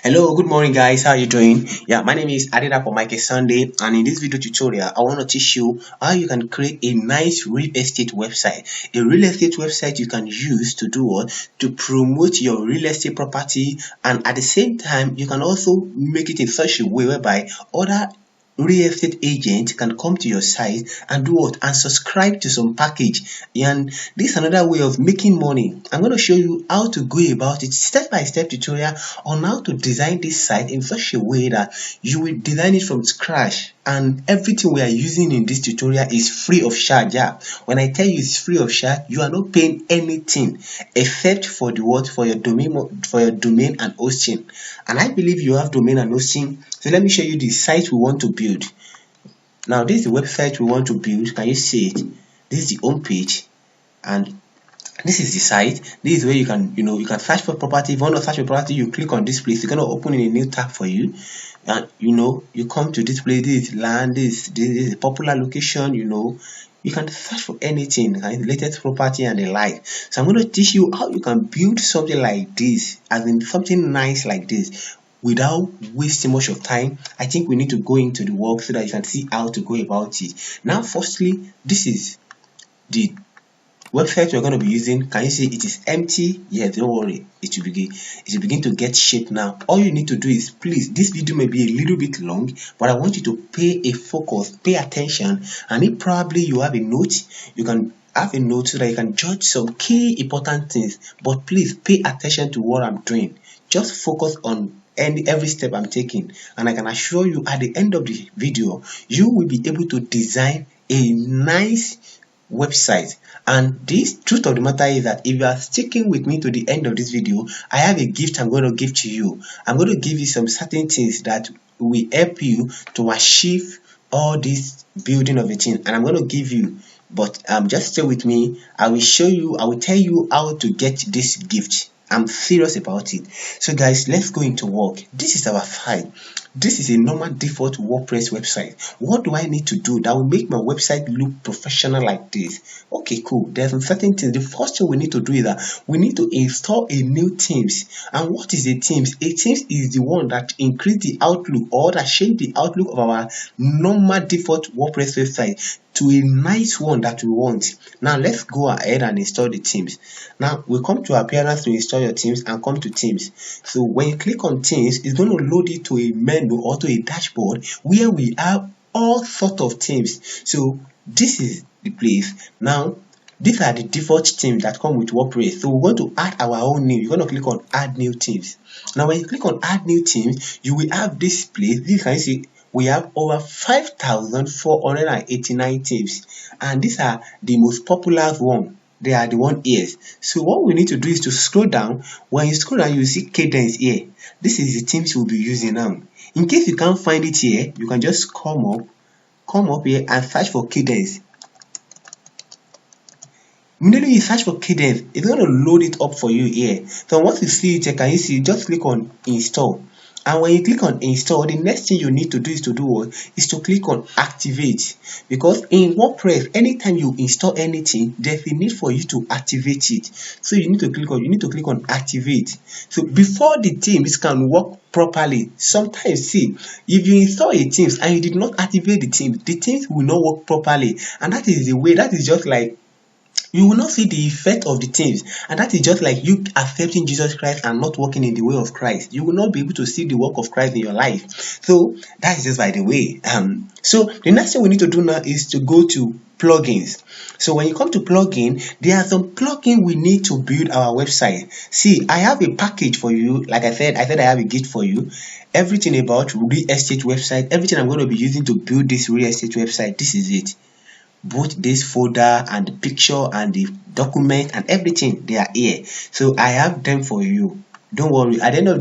Hello, good morning guys. How are you doing? Yeah, my name is Adedapo Mike Sunday, and in this video tutorial, I want to teach you how you can create a nice real estate website. A real estate website you can use to do what? To promote your real estate property, and at the same time, you can also make it in such a way whereby other real estate agent can come to your site and do what, and subscribe to some package. And this is another way of making money. I'm going to show you how to go about it, step by step tutorial on how to design this site in such a way that you will design it from scratch, and everything we are using in this tutorial is free of charge. Yeah, when I tell you it's free of charge, you are not paying anything except for the what, for your domain and hosting. And I believe you have domain and hosting, so let me show you the site we want to build. Now this is the website we want to build. Can you see it? This is the home page, and this is the site. This is where you can you can search for property. If you want to search for property, you click on this place. It's going to open in a new tab for you, and you come to this place. This is land. This is a popular location. You can search for anything, latest property and the like. So I'm going to teach you how you can build something like this, as in something nice like this, without wasting much of time. I think we need to go into the work so that you can see how to go about it. Now, firstly, this is the website we're going to be using. Can you see it is empty? Yes, don't worry, it will begin to get shape now. All you need to do is, please, this video may be a little bit long, but I want you to pay attention, and if probably you have a note, you can have a note so that you can judge some key important things. But please pay attention to what I'm doing. Just focus on every step I'm taking, and I can assure you at the end of the video you will be able to design a nice website. And this truth of the matter is that if you are sticking with me to the end of this video, I have a gift I'm going to give to you. I'm going to give you some certain things that will help you to achieve all this building of a thing, and I'm going to give you, but just stay with me. I will tell you how to get this gift. I'm serious about it. So guys, let's go into work. This is our site. This is a normal default WordPress website. What do I need to do that will make my website look professional like this? Okay, cool. There's some certain things. The first thing we need to do is that we need to install a new themes. And what is a themes? A themes is the one that increase the outlook, or that change the outlook of our normal default WordPress website to a nice one that we want. Now let's go ahead and install the themes. Now we come to appearance to install your themes and come to themes. So when you click on themes, it's going to load it to a menu or to a dashboard where we have all sort of themes. So this is the place. Now these are the default themes that come with WordPress. So we're going to add our own name. You're going to click on add new themes. Now when you click on add new themes, you will have this place. This, can you see, we have over 5,489 themes, and these are the most popular one. They are the one here. So what we need to do is to scroll down. When you scroll down, you see Cadence here. This is the themes we'll be using now. In case you can't find it here, you can just come up here and search for Cadence. Immediately you search for Cadence, it's going to load it up for you here. So once you see it, can you see, just click on install. And when you click on install, the next thing you need to do is to click on activate, because in WordPress, anytime you install anything, there's a need for you to activate it. So you need to click on activate. So before the themes can work properly, sometimes, see, if you install a themes and you did not activate the themes will not work properly, and that is just like you will not see the effect of the things, and that is just like you accepting Jesus Christ and not walking in the way of Christ. You will not be able to see the work of Christ in your life. So that is just by the way. So the next thing we need to do now is to go to plugins. So when you come to plugin, there are some plugins we need to build our website. See, I have a package for you. Like I said I have a gift for you. Everything about real estate website, everything I'm going to be using to build this real estate website, this is it. Both this folder and the picture and the document and everything, they are here. So I have them for you. Don't worry. At the end of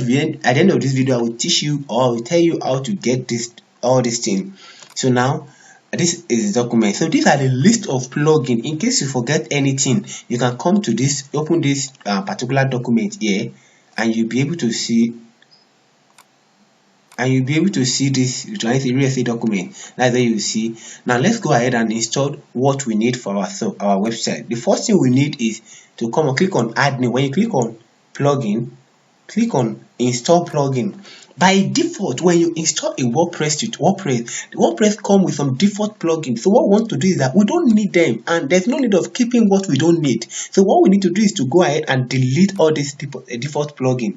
this video, I will teach you, or I will tell you how to get all this thing. So now this is the document. So these are the list of plugins. In case you forget anything, you can come to this, open this particular document here, and you'll be able to see. And you'll be able to see this real estate document. That's where you see. Now let's go ahead and install what we need for our website. The first thing we need is to come and click on add new. When you click on plugin, click on install plugin. By default, when you install a WordPress come with some default plugins. So what we want to do is that we don't need them, and there's no need of keeping what we don't need. So what we need to do is to go ahead and delete all these default plugins.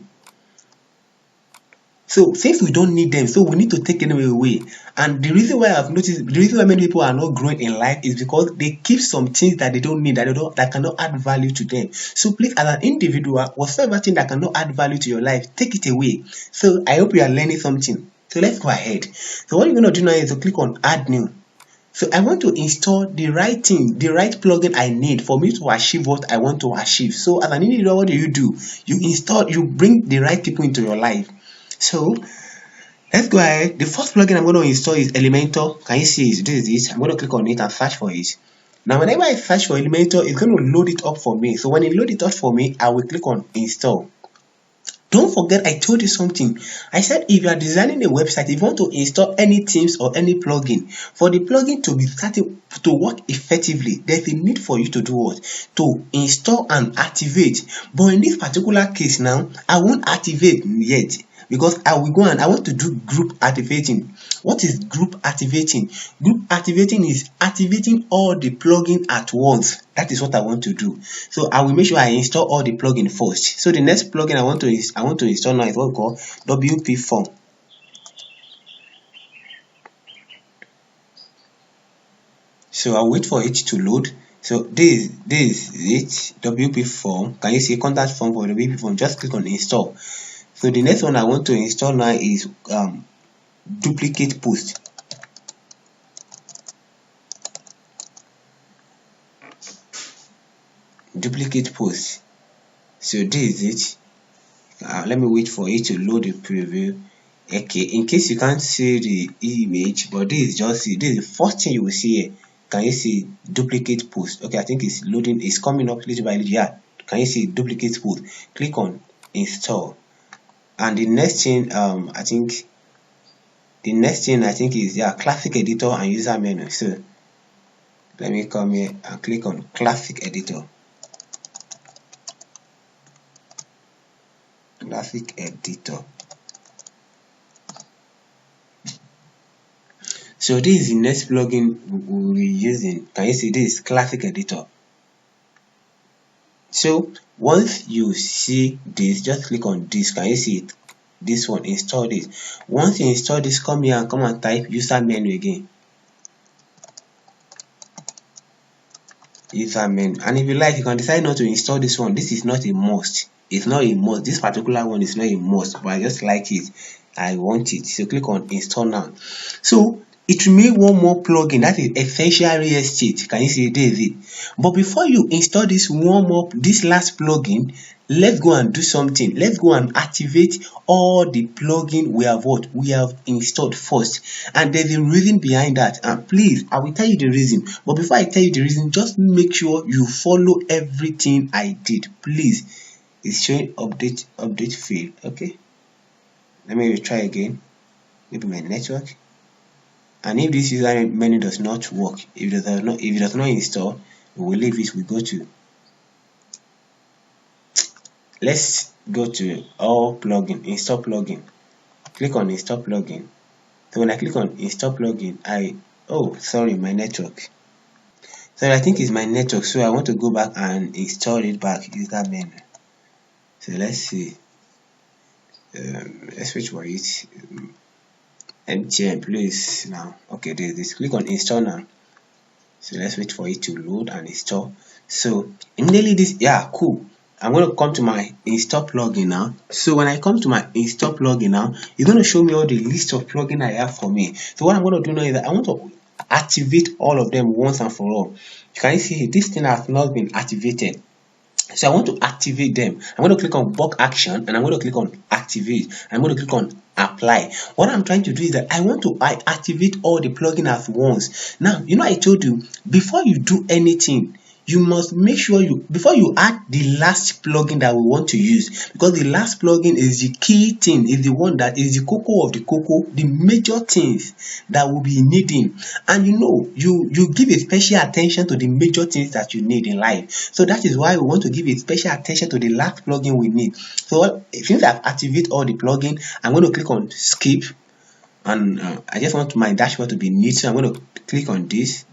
So since we don't need them, so we need to take them away. And the reason why I've noticed, the reason why many people are not growing in life is because they keep some things that they don't need, that cannot add value to them. So please, as an individual, whatsoever thing that cannot add value to your life, take it away. So I hope you are learning something. So let's go ahead. So what you're going to do now is to click on add new. So I want to install the right thing, the right plugin I need for me to achieve what I want to achieve. So as an individual, what do? You bring the right people into your life. So let's go ahead. The first plugin I'm going to install is Elementor. Can you see it? This is it. I'm going to click on it and search for it. Now whenever I search for Elementor, it's going to load it up for me. So when it loads it up for me, I will click on install. Don't forget, I told you something. I said if you are designing a website, if you want to install any themes or any plugin, for the plugin to be started to work effectively, there's a need for you to do what? To install and activate. But in this particular case now, I won't activate yet, because I will go and I want to do group activating. What is group activating? Group activating is activating all the plugin at once. That is what I want to do. So I will make sure I install all the plugin first. So the next plugin I want to install now is what we call WP Form. So I'll wait for it to load. So this is it, WP Form. Can you see contact form for the WP Form? Just click on install. So the next one I want to install now is duplicate post. Duplicate post. So this is it. Let me wait for it to load the preview. Okay, in case you can't see the image, but this is the first thing you will see here. Can you see duplicate post? Okay, I think it's loading, it's coming up little by little. Yeah, can you see duplicate post? Click on install. And the next thing I think is classic editor and user menu. So let me come here and click on classic editor. Classic editor. So this is the next plugin we'll be using. Can you see this is classic editor? So once you see this, just click on this. Can you see it? This one, install this. Once you install this, come here and come and type user menu again. User menu. And if you like, you can decide not to install this one. This is not a must. It's not a must. This particular one is not a must, but I just like it. I want it. So click on install now. So it remains one more plugin, that is essential real estate. Can you see this is it? But before you install this last plugin, let's go and do something. Let's go and activate all the plugin we have installed first. And there's a reason behind that. And please, I will tell you the reason. But before I tell you the reason, just make sure you follow everything I did. Please. It's showing update failed. Okay. Let me try again. Maybe my network. And if this user menu does not work, if it does not install, we will leave it. We go to, let's go to all plugin, install plugin. Click on install plugin. So when I click on install plugin, sorry, my network. So I think it's my network. So I want to go back and install it back. User menu. So let's see. Let's switch for it. MTN, please now. Okay, this. Click on install now. So let's wait for it to load and install. So immediately this, cool. I'm going to come to my install plugin now. So when I come to my install plugin now, it's going to show me all the list of plugin I have for me. So what I'm going to do now is that I want to activate all of them once and for all. You can see this thing has not been activated. So I want to activate them. I'm going to click on bulk action and I'm going to click on activate. I'm going to click on apply. What I'm trying to do is that I want to activate all the plugin at once. Now, I told you before you do anything, you must make sure you, before you add the last plugin that we want to use, because the last plugin is the key thing, is the one that is the cocoa of the cocoa, the major things that we'll be needing. And you know, you give a special attention to the major things that you need in life. So that is why we want to give a special attention to the last plugin we need. So since I've activated all the plugin, I'm going to click on skip, and I just want my dashboard to be neat, so I'm going to click on this.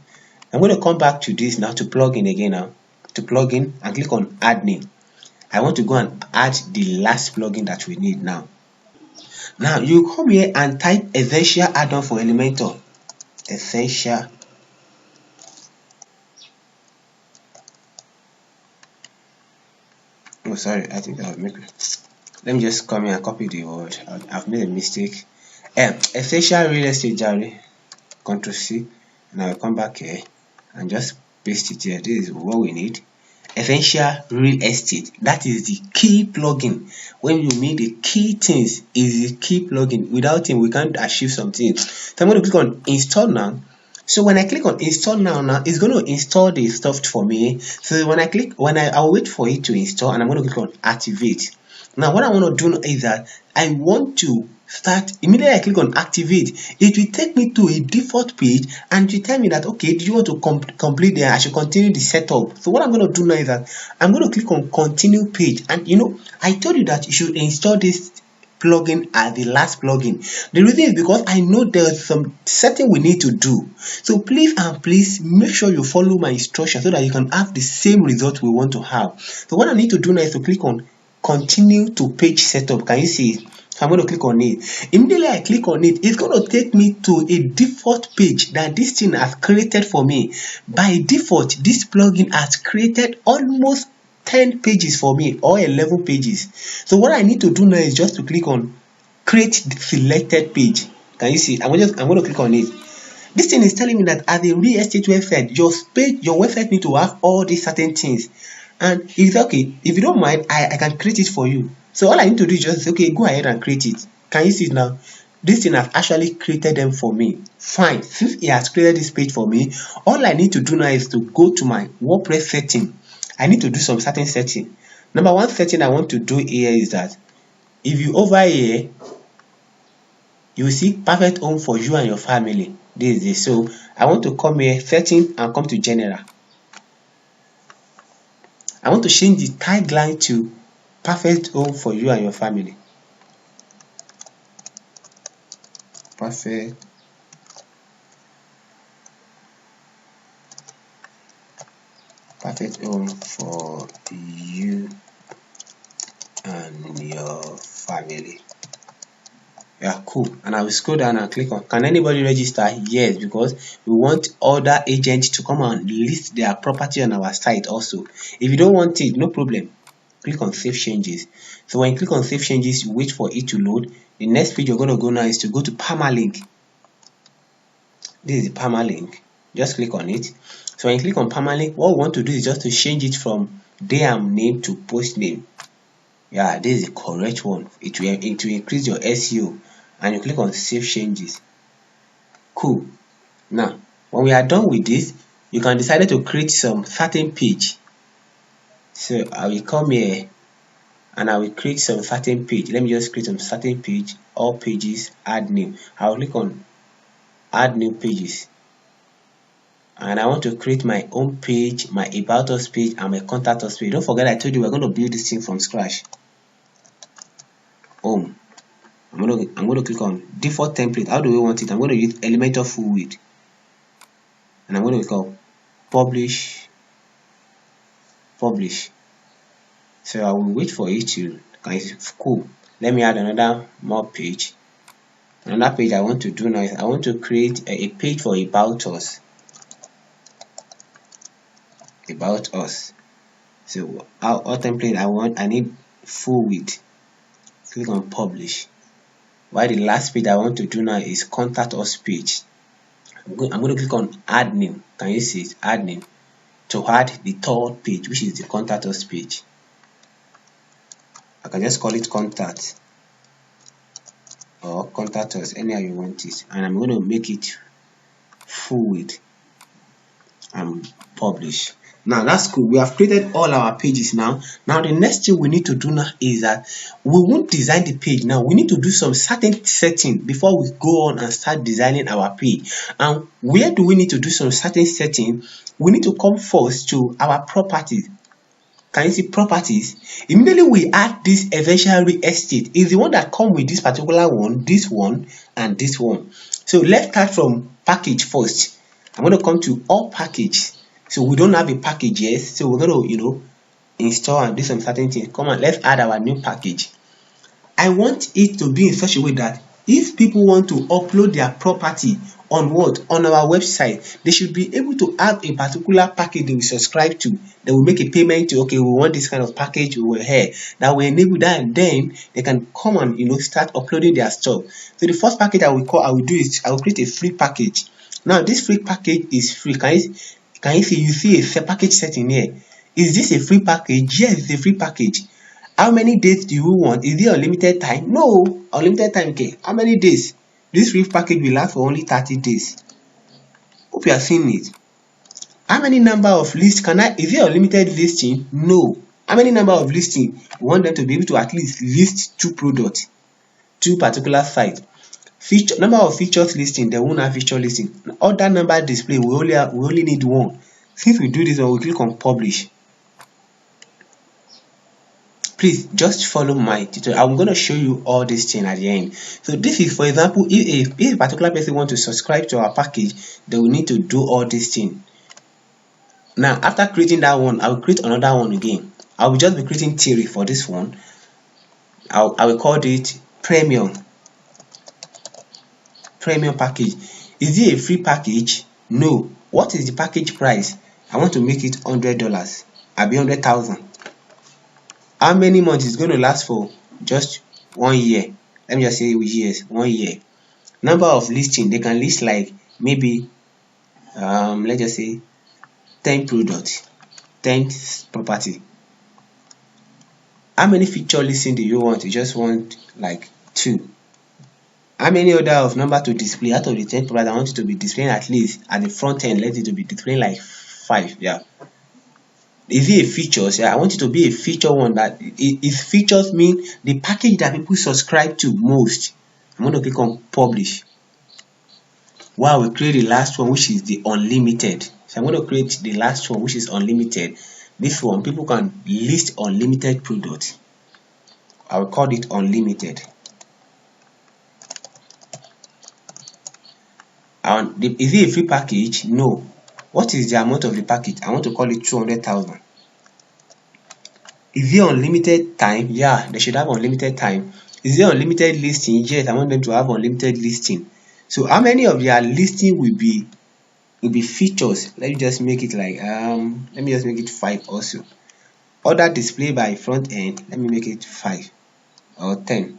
I'm going to come back to this now, to plugin again, now to plugin, and click on add name. I want to go and add the last plugin that we need now. Now you come here and type essential add-on for Elementor. Essential. Oh, sorry, I think I'll make it. Let me just come here and copy the word. I've made a mistake. Essential real estate, Jerry. Ctrl C, and I'll come back here and just paste it here. This is what we need. Essential real estate, that is the key plugin. When you need the key things, is the key plugin. Without him, we can't achieve something. So I'm going to click on install now. So when I click on install now it's going to install the stuff for me. So when I'll wait for it to install, and I'm going to click on activate. Now what I want to do is that I want to start. Immediately I click on activate, it will take me to a default page, and it will tell me that, okay, do you want to complete there? I should continue the setup. So what I'm going to do now is that I'm going to click on continue page. And you know, I told you that you should install this plugin as the last plugin. The reason is because I know there's some setting we need to do. So please make sure you follow my instructions so that you can have the same result we want to have. So what I need to do now is to click on continue to page setup. Can you see it? So I'm going to click on it. Immediately I click on it, it's going to take me to a default page that this thing has created for me. By default, this plugin has created almost 10 pages for me, or 11 pages. So what I need to do now is just to click on create the selected page. Can you see? I'm going to click on it. This thing is telling me that as a real estate website, your website need to have all these certain things. And it's okay, if you don't mind, I can create it for you. So all I need to do is just say, okay, go ahead and create it. Can you see it now? This thing has actually created them for me. Fine. Since it has created this page for me, all I need to do now is to go to my WordPress setting. I need to do some certain setting. Number one setting I want to do here is that if you over here, you will see perfect home for you and your family. This is it. So I want to come here, setting, and come to general. I want to change the tagline to perfect home for you and your family. Perfect home for you and your family. Yeah, cool. And I will scroll down and click on, can anybody register? Yes, because we want other agents to come and list their property on our site also. If you don't want it, no problem. Click on save changes. So when you click on save changes, you wait for it to load. The next page you're going to go now is to go to permalink. This is the permalink. Just click on it. So when you click on permalink, what we want to do is just to change it from DM name to post name. Yeah, this is the correct one. It will increase your SEO. And you click on save changes. Cool. Now when we are done with this, you can decide to create some certain page. So I will come here and I will create some certain page. Let me just create some certain page. All pages, add new. I will click on add new pages, and I want to create my own page, my about us page, and my contact us page. Don't forget I told you we're going to build this thing from scratch. Home. I'm going to click on default template. How do we want it? I'm going to use Elementor full width, and I'm going to click on publish. So I will wait for it to, cool. Let me add another more page. Another page I want to do now is I want to create a page for about us. About us. So our template I need full width. Click on publish. While the last page I want to do now is contact us page. I'm going to click on add new. Can you see it? Add new. To add the third page, which is the contact us page. I can just call it contact or contact us, anyhow you want it, and I'm going to make it full width and publish. Now that's cool. We have created all our pages now. Now the next thing we need to do now is that we won't design the page now. We need to do some certain setting before we go on and start designing our page. And where do we need to do some certain setting? We need to come first to our properties. Can you see properties? Immediately we add this eventual real estate. Is the one that come with this particular one, and this one. So let's start from package first. I'm going to come to all package. So we don't have a package yet. So we're going to, install and do some certain things. Come on, let's add our new package. I want it to be in such a way that if people want to upload their property on on our website, they should be able to have a particular package they will subscribe to. They will make a payment to, okay, we want this kind of package, we will here. That will enable that, and then they can come and start uploading their stuff. So the first package I will do is I will create a free package. Now this free package is free. Can you see? You see a package setting here. Is this a free package? Yes, it's a free package. How many days do you want? Is it unlimited time? No, unlimited time. Okay, how many days? This free package will last for only 30 days. Hope you are seeing it. How many number of lists is it unlimited listing? No. How many number of listing? We want them to be able to at least list 2 products, 2 particular sites. Number of features listing, they won't have feature listing. Other number display, we only need 1. Since we do this one, we click on publish. Please just follow my tutorial. I'm going to show you all this thing at the end. So this is, for example, if a particular person wants to subscribe to our package, they will need to do all this thing. Now after creating that one, I will create another one again. I will just be creating theory for this one. I will call it premium package. Is it a free package? No. What is the package price? I want to make it $100. I'll be 100,000. How many months is going to last for? Just 1 year. Let me just say years. 1 year. Number of listing, they can list like maybe let's just say 10 products, 10 property. How many feature listing do you want? You just want like 2. How many other of number to display? Out of the 10 products, I want it to be displaying at least at the front end. Let it to be displaying like 5. Yeah. Is it a features? Yeah, I want it to be a feature one. That is features mean the package that people subscribe to most. I'm going to click on publish. Wow, we create the last one, which is the unlimited. So I'm going to create the last one, which is unlimited. This one, people can list unlimited products. I will call it unlimited. And is it a free package? No. What is the amount of the package? I want to call it 200,000. Is it unlimited time? Yeah, they should have unlimited time. Is it unlimited listing? Yes, I want them to have unlimited listing. So how many of their listing will be features? Let me just make it like let me just make it 5 also. Other display by front end, let me make it 5 or 10.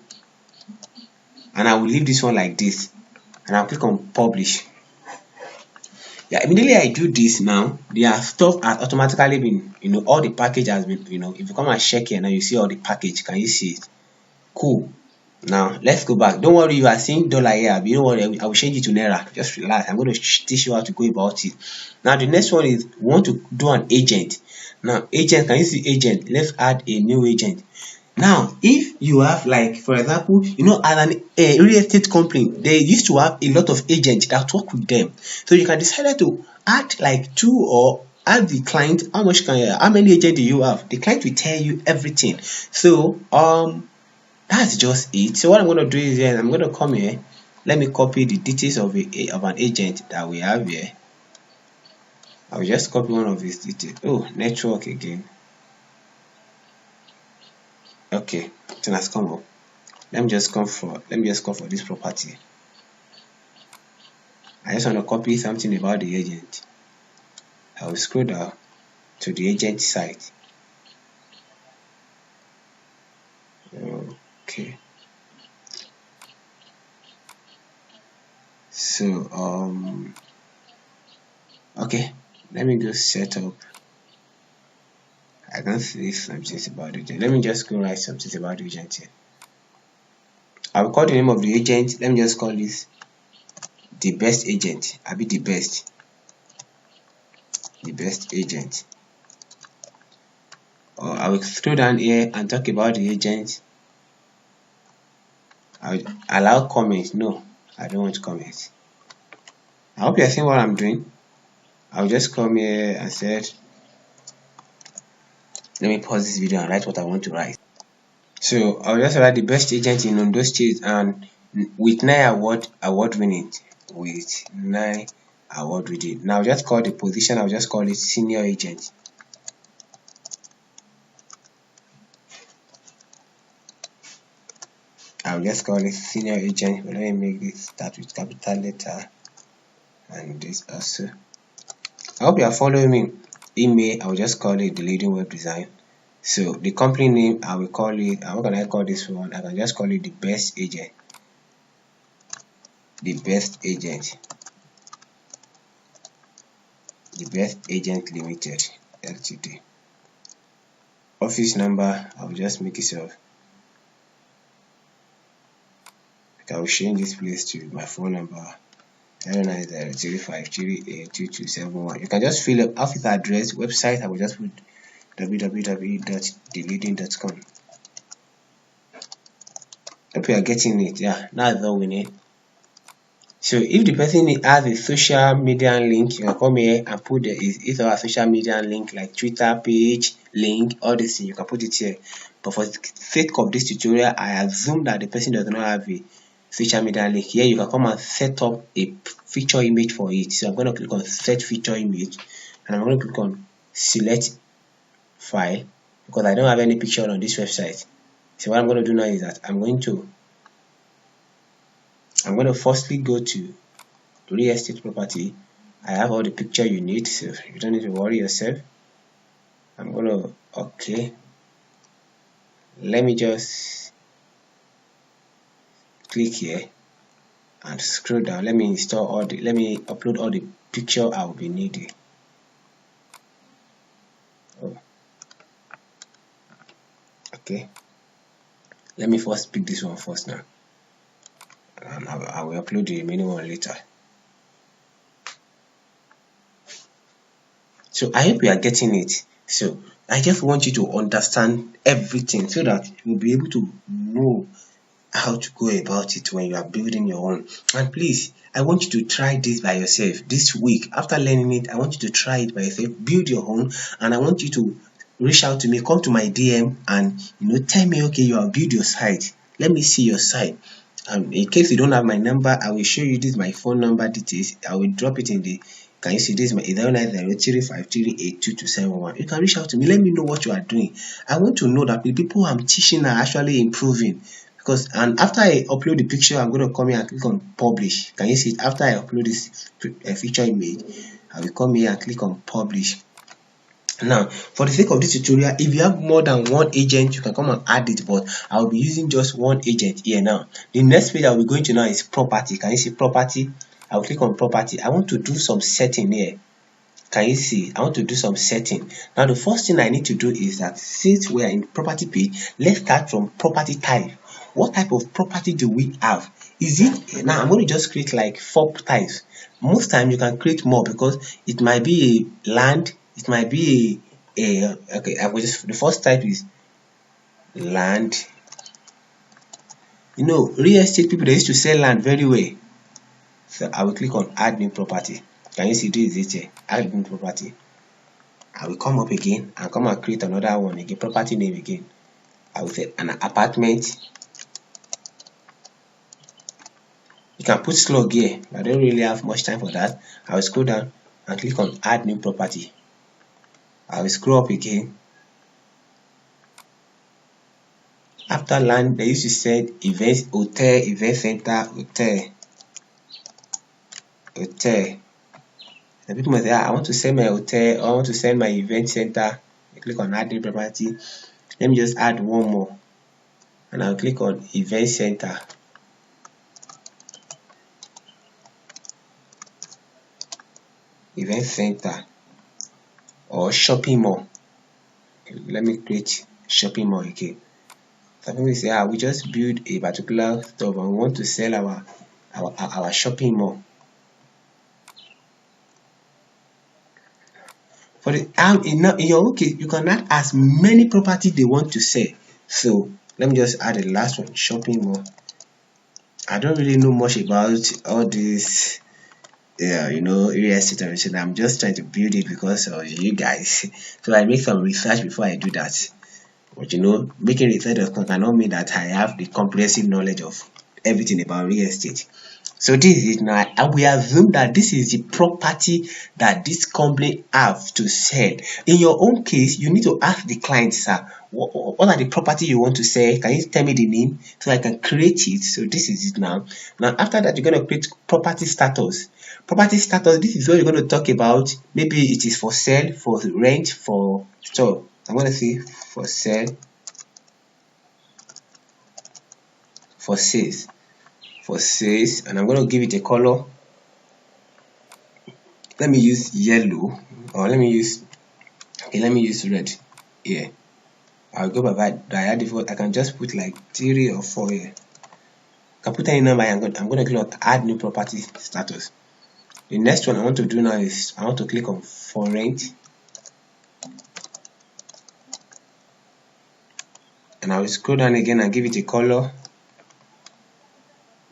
And I will leave this one like this. And I'll click on publish. Yeah, immediately I do this now, their stuff has automatically been, all the package has been, if you come and check here now, you see all the package. Can you see it? Cool. Now let's go back. Don't worry, you are seeing dollar here, but you know what? I will change it to naira. Just relax. I'm going to teach you how to go about it. Now the next one is we want to do an agent. Now agent, can you see agent? Let's add a new agent. Now, if you have, like, for example, as a real estate company, they used to have a lot of agents that work with them. So you can decide to add like 2 or add the client. How many agents do you have? The client will tell you everything. So that's just it. So what I'm going to do is I'm going to come here. Let me copy the details of an agent that we have here. I will just copy one of his details. Oh, network again. Okay, it has come up. Let me just come for this property. I just want to copy something about the agent. I will scroll down to the agent site. Okay. So okay, let me go set up. I can't see something about the agent. Let me just go write something about the agent here. I will call the name of the agent. Let me just call this the best agent. I'll be the best agent. or I will scroll down here and talk about the agent. I will allow comments. No, I don't want comments. I hope you are seeing what I'm doing. I'll just come here and said, let me pause this video and write what I want to write. So I'll just write the best agent in Ondo State, and with 9 award winning, with 9 award winning. Now just call the position, I'll just call it senior agent. I'll just call it senior agent, but let me make this start with capital letter and this also. I hope you are following me. Email, I'll just call it Dleading web design. So the company name, I will call it, what can I call this one? I can just call it the best agent. The best agent. The best agent limited Ltd. Office number, I will just make it up. I will change this place to my phone number 09035382271. You can just fill up office address, website, I will just put www.dleading.com. Hope you are getting it. Yeah, that's all we need. So if the person has a social media link, you can come here and put his or her social media link, like Twitter page, link, all this thing, you can put it here. But for the sake of this tutorial, I assume that the person does not have a social media link. Here you can come and set up a feature image for it. So I'm going to click on set feature image, and I'm going to click on select file, because I don't have any picture on this website. So what I'm going to do now is that I'm going to firstly go to real estate property. I have all the picture you need, so you don't need to worry yourself. I'm going to okay. Let me just click here and scroll down. Let me upload all the picture I will be needing. Oh. Okay, let me first pick this one first now, and I will upload the remaining one later. So I hope you are getting it. So I just want you to understand everything so that you'll be able to know how to go about it when you are building your own. And please, I want you to try this by yourself this week. After learning it, I want you to try it by yourself, build your own, and I want you to reach out to me, come to my DM, and tell me, okay, you have built your site, let me see your site. In case you don't have my number, I will show you this my phone number details. I will drop it in the, can you see this, my 09035382271. You can reach out to me, let me know what you are doing. I want to know that the people I'm teaching are actually improving. Because, and after I upload the picture, I'm going to come here and click on publish. Can you see it? After I upload this feature image, I will come here and click on publish. Now, for the sake of this tutorial, if you have more than one agent, you can come and add it, but I will be using just one agent here now. The next page I will be going to now is property. Can you see property? I will click on property. I want to do some setting here. Can you see? I want to do some setting. Now, the first thing I need to do is that since we are in property page, let's start from property type. What type of property do we have? Is it, now I'm going to just create like 4 types. Most time you can create more, because it might be a land, it might be okay, the first type is land. Real estate people, they used to sell land very well. So I will click on add new property. Can you see this is it? Add new property. I will come up again and come and create another one again, property name again. I will say an apartment. You can put slug here. I don't really have much time for that. I will scroll down and click on add new property. I will scroll up again. After land, they used to say events, hotel, event center, hotel. The people might say, I want to send my hotel, I want to send my event center. I click on add new property. Let me just add one more, and I'll click on event center. Event center or shopping mall. Let me create shopping mall again. Some people say, we just build a particular store and we want to sell our shopping mall. For the in your own case, you can add as many properties they want to sell. So let me just add the last one, shopping mall. I don't really know much about all this, real estate and I'm just trying to build it because of you guys. So I make some research before I do that. But making research cannot mean that I have the comprehensive knowledge of everything about real estate. So this is it now, and we assume that this is the property that this company have to sell. In your own case, you need to ask the client, sir, what are the property you want to sell? Can you tell me the name so I can create it? So this is it now. Now after that, you're going to create property status. Property status, this is what you're going to talk about. Maybe it is for sale, for rent, for so I'm going to say for sale, for sales. For sales, and I'm going to give it a color. Let me use yellow, or let me use red here. I'll go by default. I can just put like 3 or 4 here. I can put any number. I'm going to click on add new property status. The next one I want to do now is I want to click on for rent, and I will scroll down again and give it a color.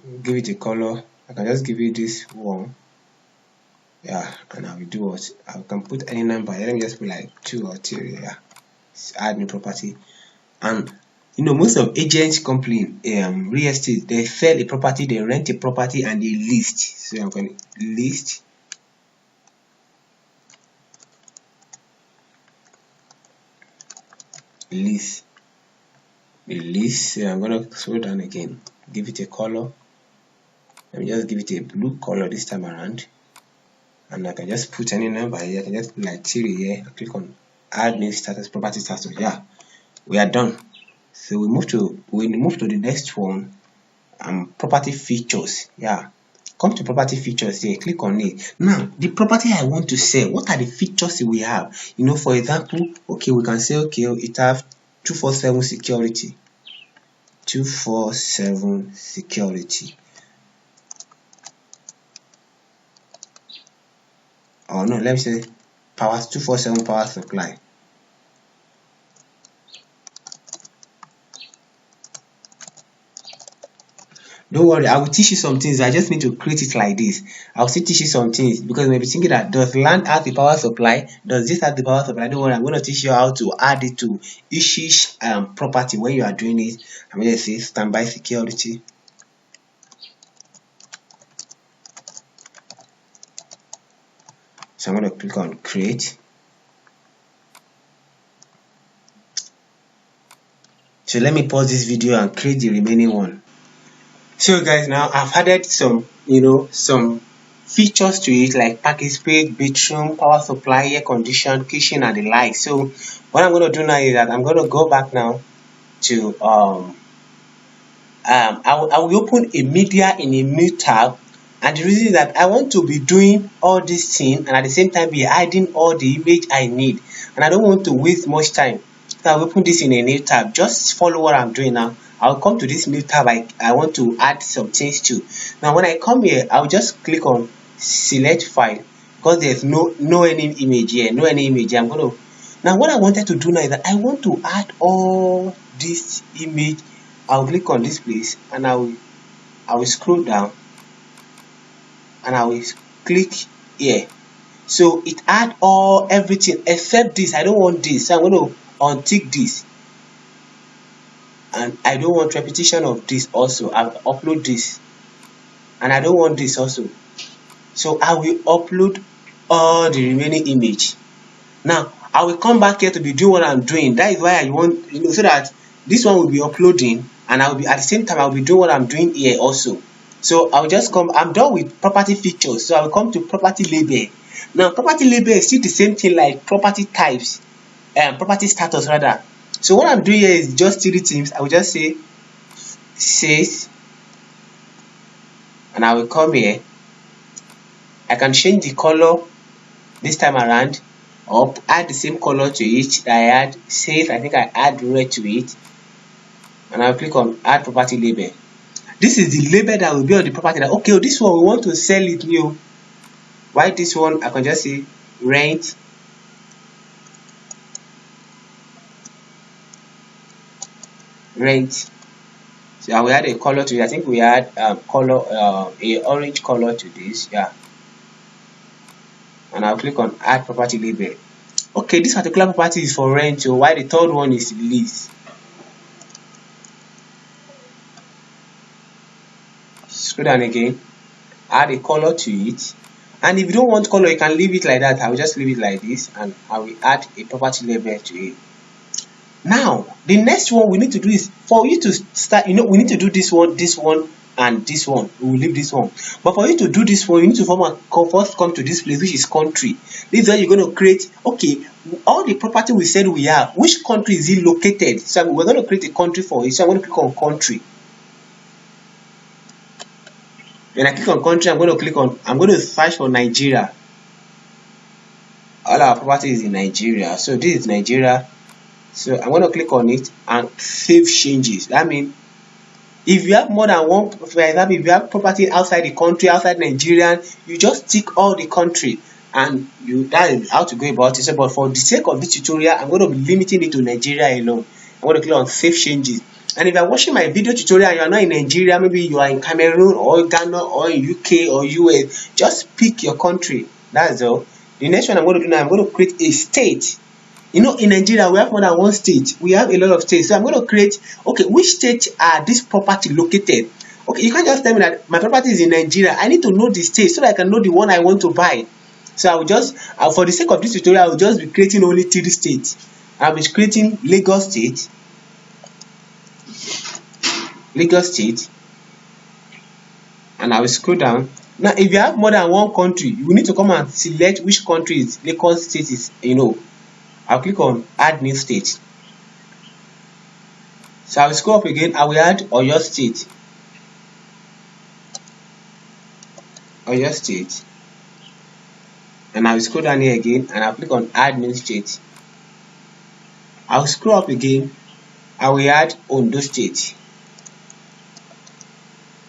I can just give you this one, yeah, and I will do what I can put any number. Let me just put like 2 or 3, yeah. Add new property. And most of agents company real estate, they sell a property, they rent a property, and they list. So I'm going to list, so I'm going to scroll down again, give it a color. Let me just give it a blue color this time around, and I can just put any number here. I can just put like 3 here. I click on add new status, property status. Yeah, we are done. So we move to the next one, property features. Yeah, come to property features here, click on it. Now the property I want to sell, what are the features we have? For example, okay, we can say okay, it have 247 security. 247 security. Oh no, let me say 247 power supply. Don't worry, I will teach you some things. I just need to create it like this. I'll still teach you some things because you may be thinking that does land have the power supply? Does this have the power supply? Don't worry, I'm going to teach you how to add it to each property when you are doing it. I'm going to say standby security. So I'm going to click on create. So let me pause this video and create the remaining one. So guys, now I've added some some features to it, like package space, bedroom, power supply, air condition, kitchen, and the like. So what I'm going to do now is that I'm going to go back now to I will open a media in a new tab, and the reason is that I want to be doing all this thing and at the same time be hiding all the image I need, and I don't want to waste much time. So I'll open this in a new tab. Just follow what I'm doing now. I'll come to this new tab. I want to add some things to. Now when I come here, I'll just click on select file because there's no any image here, I'm going to. Now what I wanted to do now is that I want to add all this image. I'll click on this place and I will scroll down and I will click here. So it add everything except this. I don't want this, so I'm going to untick this, and I don't want repetition of this also. I'll upload this, and I don't want this also, so I will upload all the remaining image. Now I will come back here to be doing what I'm doing. That is why I want so that this one will be uploading, and I will be at the same time I'll be doing what I'm doing here also. So I'll just come. I'm done with property features, so I will come to property label. Now property label is still the same thing like property types, property status rather. So what I'm doing here is just 3 things. I will just say sales, and I will come here. I can change the color this time around, or add the same color to it that I add sales. I think I add red to it, and I'll click on add property label. This is the label that will be on the property. That okay, this one we want to sell it new. Why this one? I can just say rent rent. So I will add a color to it. I think we add color a orange color to this. Yeah, and I'll click on add property label. Okay, this particular property is for rent, so while the third one is lease. Scroll down again, add a color to it, and if you don't want color, you can leave it like that. I will just leave it like this, and I will add a property label to it. Now the next one we need to do is for you to start, we need to do this one, and this one. We will leave this one, but for you to do this one, you need to first come to this place, which is country. This is where you're going to create, okay, all the property we said we have, which country is it located? So we're going to create a country for it. So I'm going to click on country. When I click on country, I'm going to search for Nigeria. All our property is in Nigeria, so this is Nigeria. So I'm going to click on it and save changes. That means if you have more than one, for example, if you have property outside the country, outside Nigeria, you just tick all the country, and that is how to go about it. So, but for the sake of this tutorial, I'm going to be limiting it to Nigeria alone. I'm going to click on save changes. And if you're watching my video tutorial and you're not in Nigeria, maybe you are in Cameroon or Ghana or in UK or US, just pick your country. That's all. The next one I'm going to do now, I'm going to create a state. In Nigeria, we have more than one state. We have a lot of states. So I'm going to create, okay, which state are this property located? Okay, you can't just tell me that my property is in Nigeria. I need to know the state so that I can know the one I want to buy. So I will just, for the sake of this tutorial, I will just be creating only 3 states. I'll be creating Lagos State, and I will scroll down. Now, if you have more than one country, you need to come and select which country is Lagos State is, I'll click on add new state. So I will scroll up again. I will add Oyo State. And I will scroll down here again, and I'll click on add new state. I will scroll up again. I will add Ondo State.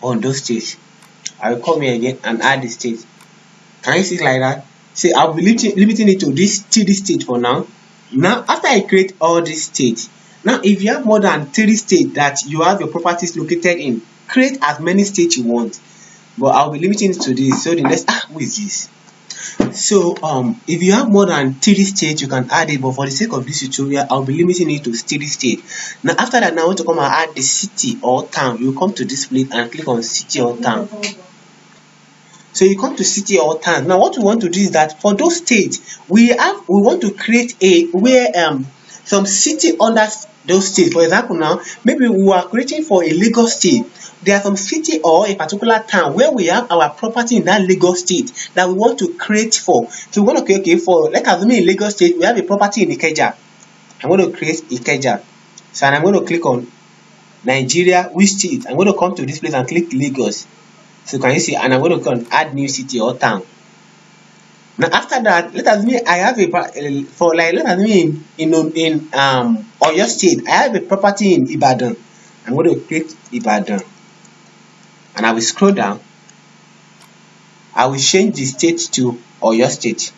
I will come here again and add the state. Can you see it like that? See, I'll be limiting it to this state for now. Now, after I create all these states, now if you have more than 3 states that you have your properties located in, create as many states you want. But I'll be limiting it to this. So the next, who is this? So if you have more than 3 states, you can add it. But for the sake of this tutorial, I'll be limiting it to 3 states. Now after that, now I want to come and add the city or town. You come to this place and click on city or town. So you come to city or town. Now what we want to do is that for those states, we want to create some city under those states. For example, now maybe we are creating for a Lagos State. There are some city or a particular town where we have our property in that Lagos State that we want to create for. So we're going to create, okay, for, let's assume in Lagos State, we have a property in Ikeja. I'm going to create Ikeja. So I'm going to click on Nigeria, which state? I'm going to come to this place and click Lagos. So can you see? And I'm going to click on add new city or town. Now after that, let us mean I have in Oyo State, I have a property in Ibadan. I'm going to click Ibadan, and I will scroll down. I will change the state to Oyo State.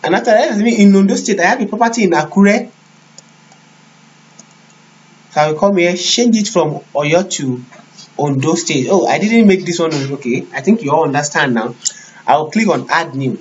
And after that, in Ondo State, I have a property in Akure. So I will come here, change it from Oyo to Ondo State. Oh, I didn't make this one okay. I think you all understand now. I will click on add new.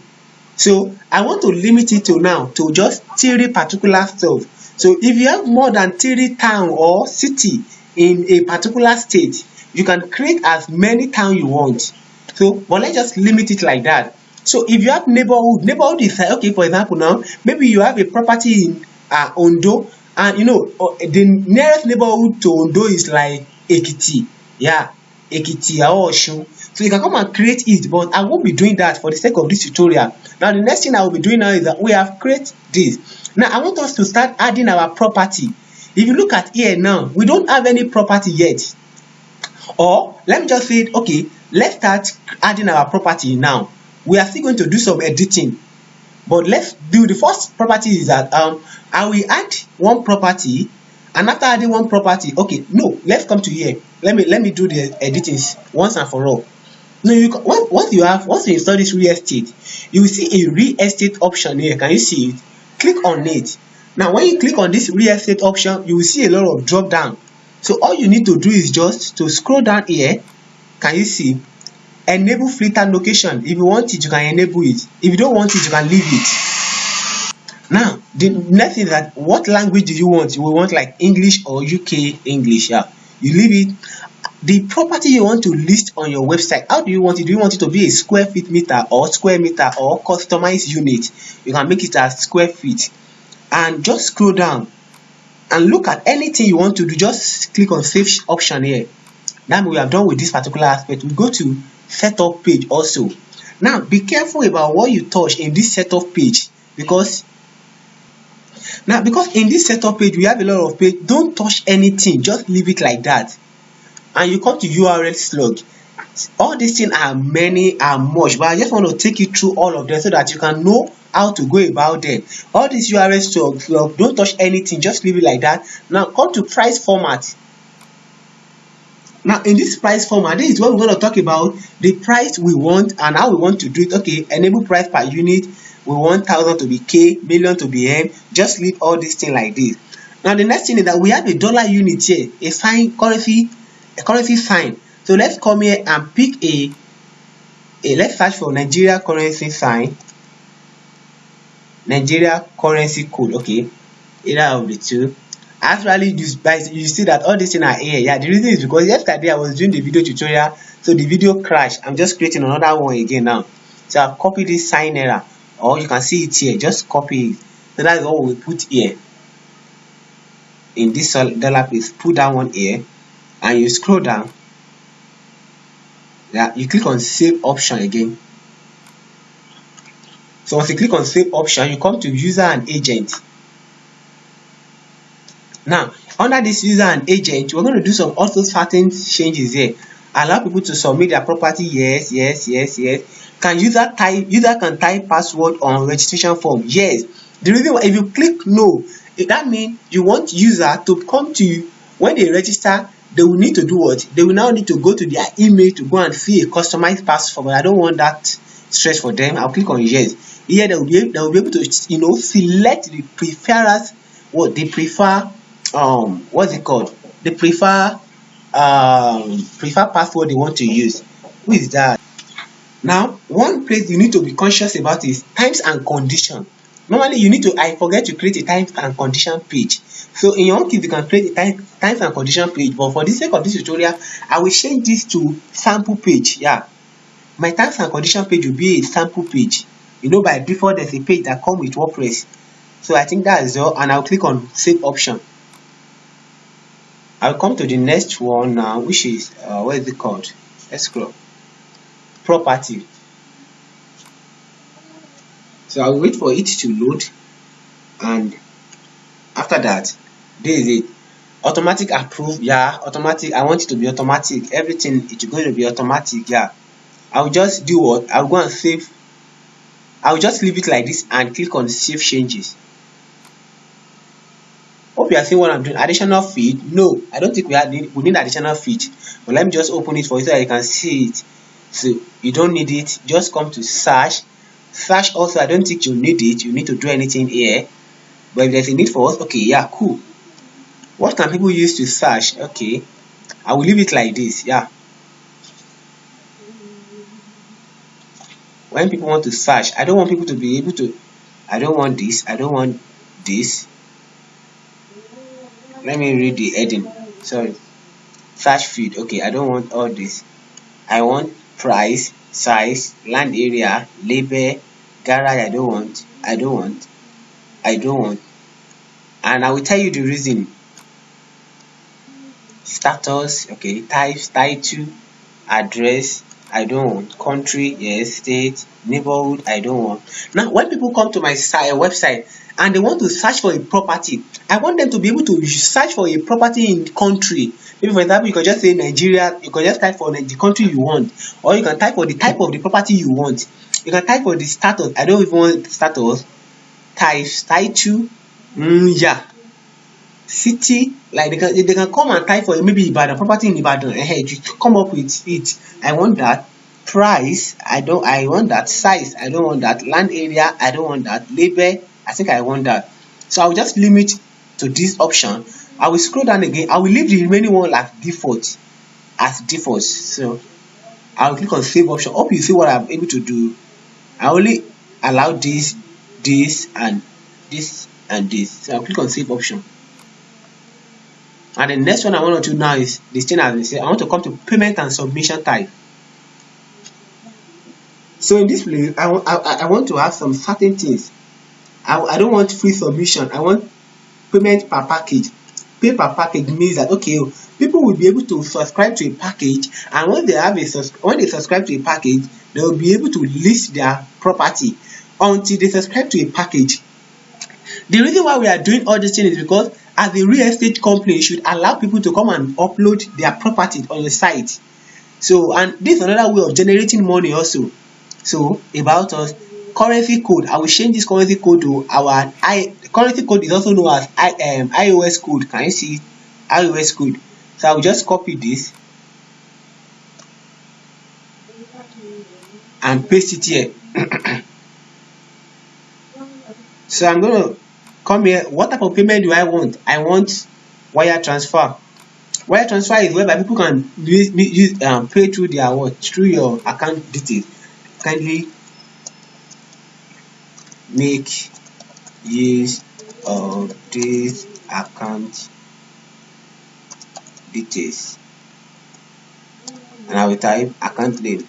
So I want to limit it to now to just 3 particular stuff. So if you have more than 3 town or city in a particular state, you can create as many town you want. So, but let's just limit it like that. So if you have neighborhood is like, okay, for example, now maybe you have a property in Ondo, and the nearest neighborhood to Ondo is like Ekiti. Yeah, Ekiti or Osun. So you can come and create it, but I won't be doing that for the sake of this tutorial. Now the next thing I will be doing now is that we have created this. Now I want us to start adding our property. If you look at here now, we don't have any property yet. Or let me just say, okay, let's start adding our property now. We are still going to do some editing, but let's do the first property is that I will add one property, and after adding one property, okay, no, let's come to here. Let me do the editing once and for all. No, once you install this real estate, you will see a real estate option here. Can you see it? click on it. Now when you click on this real estate option, you will see a lot of drop down. So all you need to do is just to scroll down here. Can you see enable filter location? If you want it, you can enable it. If you don't want it, you can leave it. Now the next thing is that what language do you want? You will want like English or UK English. Yeah, you leave it. The property you want to list on your website, how do you want it? Do you want it to be a square feet meter or square meter or customized unit? You can make it as square feet. And just scroll down and look at anything you want to do. Just click on save option here. Now we are done with this particular aspect. We go to setup page also. Now be careful about what you touch in this setup page, because in this setup page we have a lot of page. Don't touch anything, just leave it like that. And you come to URL slug. All these things are many and much, but I just want to take you through all of them so that you can know how to go about them. All these URL slug, don't touch anything, just leave it like that. Now come to price format. Now in this price format, this is what we're going to talk about, the price we want and how we want to do it. Okay, enable price per unit. We want 1,000 to be K, million to be M. Just leave all these things like this. Now the next thing is that we have a dollar unit here, a sign, currency sign. So let's come here and pick let's search for Nigeria currency sign, Nigeria currency code. Okay, either of the two. Actually, you see that all these things are here. Yeah, the reason is because yesterday I was doing the video tutorial, so the video crashed. I'm just creating another one again now. So I've copied this sign error, or you can see it here. Just copy it. So that's what we put here in this dollar place. Put that one here, and you scroll down. Yeah, you click on save option again. So once you click on save option, you come to user and agent. Now under this user and agent, we're going to do some auto certain changes here. Allow people to submit their property. Yes. Can user can type password on registration form? Yes. The reason why, if you click no, that means you want user to come to you when they register. They will need to do what? They will now need to go to their email to go and see a customized password. But I don't want that stress for them. I'll click on yes. Here they will be able to select the preferers. What they prefer. What's it called? They prefer password they want to use. Who is that? Now one place you need to be conscious about is times and condition. Normally you need to, I forget to create a times and condition page. So in your own case you can create a times and condition page, but for the sake of this tutorial I will change this to sample page. Yeah, my times and condition page will be a sample page. By default there's a page that comes with WordPress. So I think that is all, and I'll click on save option. I'll come to the next one now, which is what is it called? Let's scroll. Property. So I'll wait for it to load, and after that, this is it. Automatic approve. Yeah, automatic. I want it to be automatic. Everything is going to be automatic. Yeah, I'll just do what? I'll go and save. I'll just leave it like this and click on save changes. Hope you are seeing what I'm doing. Additional feed? No, I don't think we need additional feed. But let me just open it for you so that you can see it. So you don't need it. Just come to search. Search also, I don't think you need it. You need to do anything here. But if there's a need for us, okay, yeah, cool. What can people use to search? Okay, I will leave it like this. Yeah. When people want to search, I don't want people to be able to. I don't want this. I don't want this. Let me read the heading. Sorry. Search field. Okay, I don't want all this. I want price, size, land area, label, garage. I don't want. And I will tell you the reason. Status. Okay. Types, title, address. I don't want. Country, yes. State, neighborhood. I don't want. Now, when people come to my website and they want to search for a property, I want them to be able to search for a property in the country. Maybe for example, you can just say Nigeria. You can just type for the country you want, or you can type for the type of the property you want. You can type for the status. I don't even want status. Types, title, yeah. City, like they can come and type for maybe Ibadan, property in Ibadan. You come up with it. I want that. Price, I want that. Size, I don't want that. Land area, I don't want that. Label, I think I want that. So I will just limit to this option. I will scroll down again. I will leave the remaining one like default, as default. So I will click on save option. Hope you see what I'm able to do. I only allow this, this, and this, and this. So I'll click on save option. And the next one I want to do now is this thing as we say. I want to come to payment and submission type. So in this place, I want to have some certain things. I don't want free submission. I want payment per package. Pay per package means that okay, people will be able to subscribe to a package, and when they have when they subscribe to a package, they will be able to list their property until they subscribe to a package. The reason why we are doing all these things is because as a real estate company, you should allow people to come and upload their property on your site. So, and this is another way of generating money also. So about us, currency code. I will change this currency code to our currency code is also known as iOS code. Can you see iOS code? So I will just copy this and paste it here. So I'm going to come here. What type of payment do I want? I want wire transfer. Wire transfer is whereby people can use pay through their through your account details. Kindly make use of this account details, and I will type account name.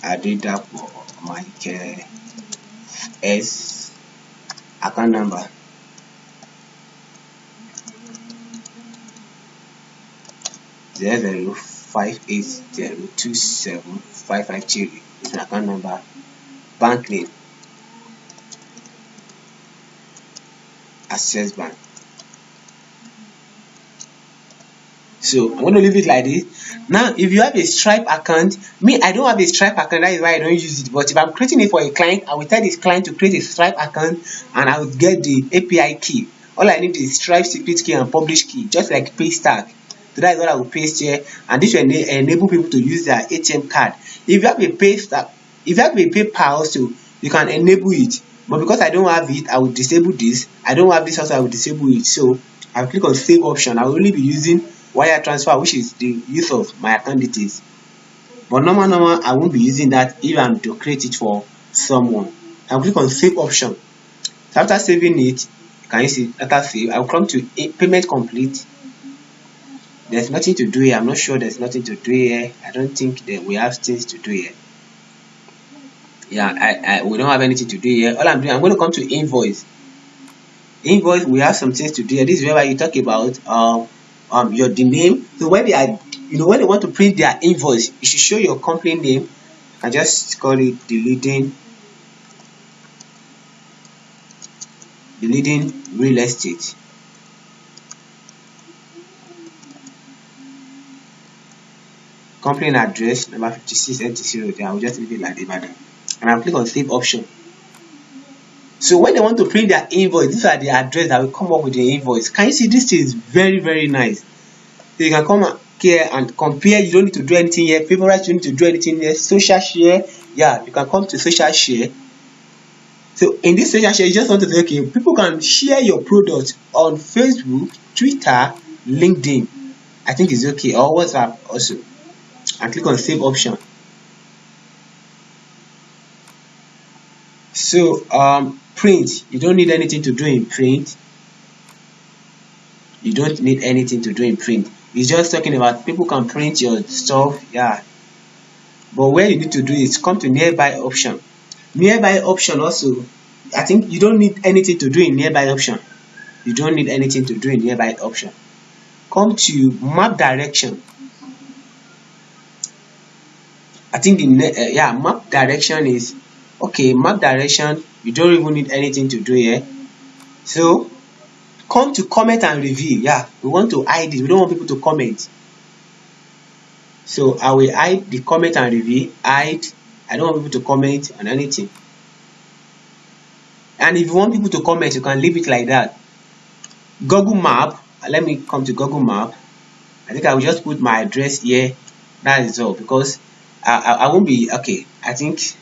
Adedapo Michael S. Account number 0058027553 is my account number. Bank name Access Bank. So I'm going to leave it like this. Now if you have a Stripe account, I don't have a Stripe account, that is why I don't use it. But if I'm creating it for a client, I will tell this client to create a Stripe account, and I will get the API key. All I need is Stripe secret key and publish key, just like paste tag. So that is what I will paste here, and this will enable people to use their ATM card. If you have a PayPal also, you can enable it. But because I don't have it, I will disable this. I don't have this also, I will disable it. So I will click on save option. I will only be using wire transfer, which is the use of my account details. But normal, I won't be using that if I'm to create it for someone. I will click on save option. So after saving it, can you see after save, I will come to payment complete. There's nothing to do here. I'm not sure there's nothing to do here. I don't think that we have things to do here. Yeah, we don't have anything to do here. All I'm doing, I'm going to come to invoice. Invoice, we have some things to do here. This is where you talk about the name. So when they are, when they want to print their invoice, you should show your company name and just call it Dleading Real Estate. Company address number 56 NT0 there. I will just leave it like that, and I'll click on save option. So when they want to print their invoice, these are the address that will come up with the invoice. Can you see this is very, very nice? So you can come here and compare. You don't need to do anything here. Favorite, you don't need to do anything here. Social share, yeah, you can come to social share. So in this social share, you just want to say, okay, people can share your product on Facebook, Twitter, LinkedIn. I think it's okay, or WhatsApp also. And click on save option. So print, you don't need anything to do in print. You don't need anything to do in print. It's just talking about people can print your stuff, yeah. But where you need to do is come to nearby option. Nearby option also, I think you don't need anything to do in nearby option. You don't need anything to do in nearby option. Come to map direction. I think the map direction is okay. Map direction, you don't even need anything to do here. So come to comment and review. Yeah, we want to hide it. We don't want people to comment. So I will hide the comment and review. Hide. I don't want people to comment on anything. And if you want people to comment, you can leave it like that. Google Map. Let me come to Google Map. I think I will just put my address here. That is all, because I won't be okay. I think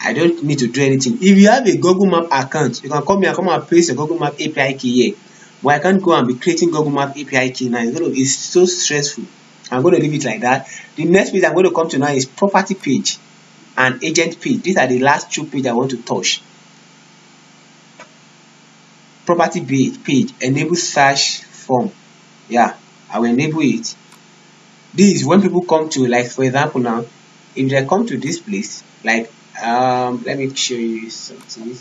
I don't need to do anything. If you have a Google Map account, you can come here and come and paste your Google Map API key here. But I can't go and be creating Google Map API key now. It's so stressful. I'm going to leave it like that. The next page I'm going to come to now is property page and agent page. These are the last two pages I want to touch. Property page, enable search form. Yeah, I will enable it. This is when people come to, like for example now, if they come to this place, like let me show you something.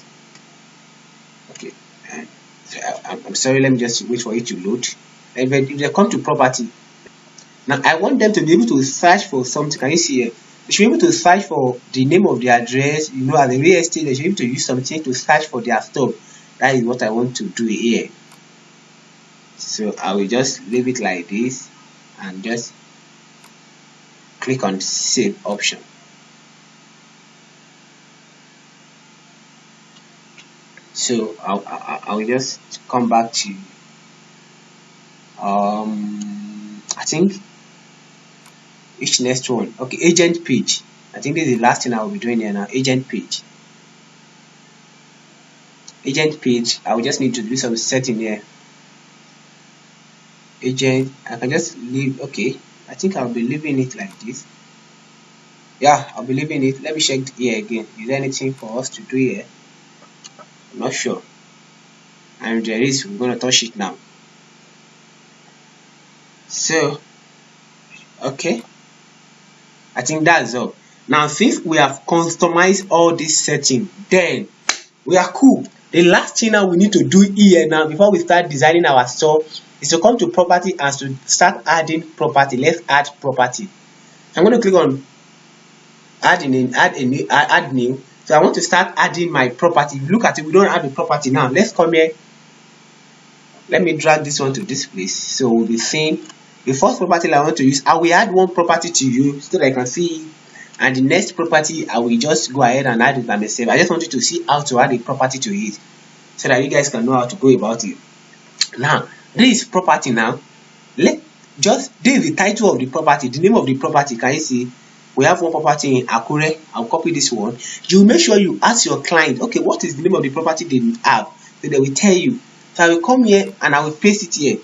Okay, I'm sorry, let me just wait for it to load. If they come to property, now I want them to be able to search for something. Can you see here? They should be able to search for the name of the address. You know, as a real estate, they should be able to use something to search for their stuff. That is what I want to do here. So I will just leave it like this and just click on save option. So I will just come back to I think each next one. Okay, agent page. I think this is the last thing I will be doing here now. Agent page. Agent page. I will just need to do some setting here. Agent. I can just leave. Okay, I think I'll be leaving it like this. Yeah, I'll be leaving it. Let me check here again. Is there anything for us to do here? I'm not sure. And if there is, we're gonna touch it now. So okay, I think that's all. Now since we have customized all this setting, then we are cool. The last thing now we need to do here now before we start designing our store is to come to property and to start adding property. Let's add property. I'm going to click on add new. So I want to start adding my property. If you look at it, we don't have a property now. Let's come here. Let me drag this one to this place. So we'll be seeing the first property I want to use. I will add one property to you so that I can see it. And the next property, I will just go ahead and add it by myself. I just want you to see how to add a property to it so that you guys can know how to go about it. Now, this is property now. This is the title of the property, the name of the property. Can you see? We have one property in Akure. I'll copy this one. You make sure you ask your client, okay, what is the name of the property they have? So they will tell you. So I will come here and I will paste it here.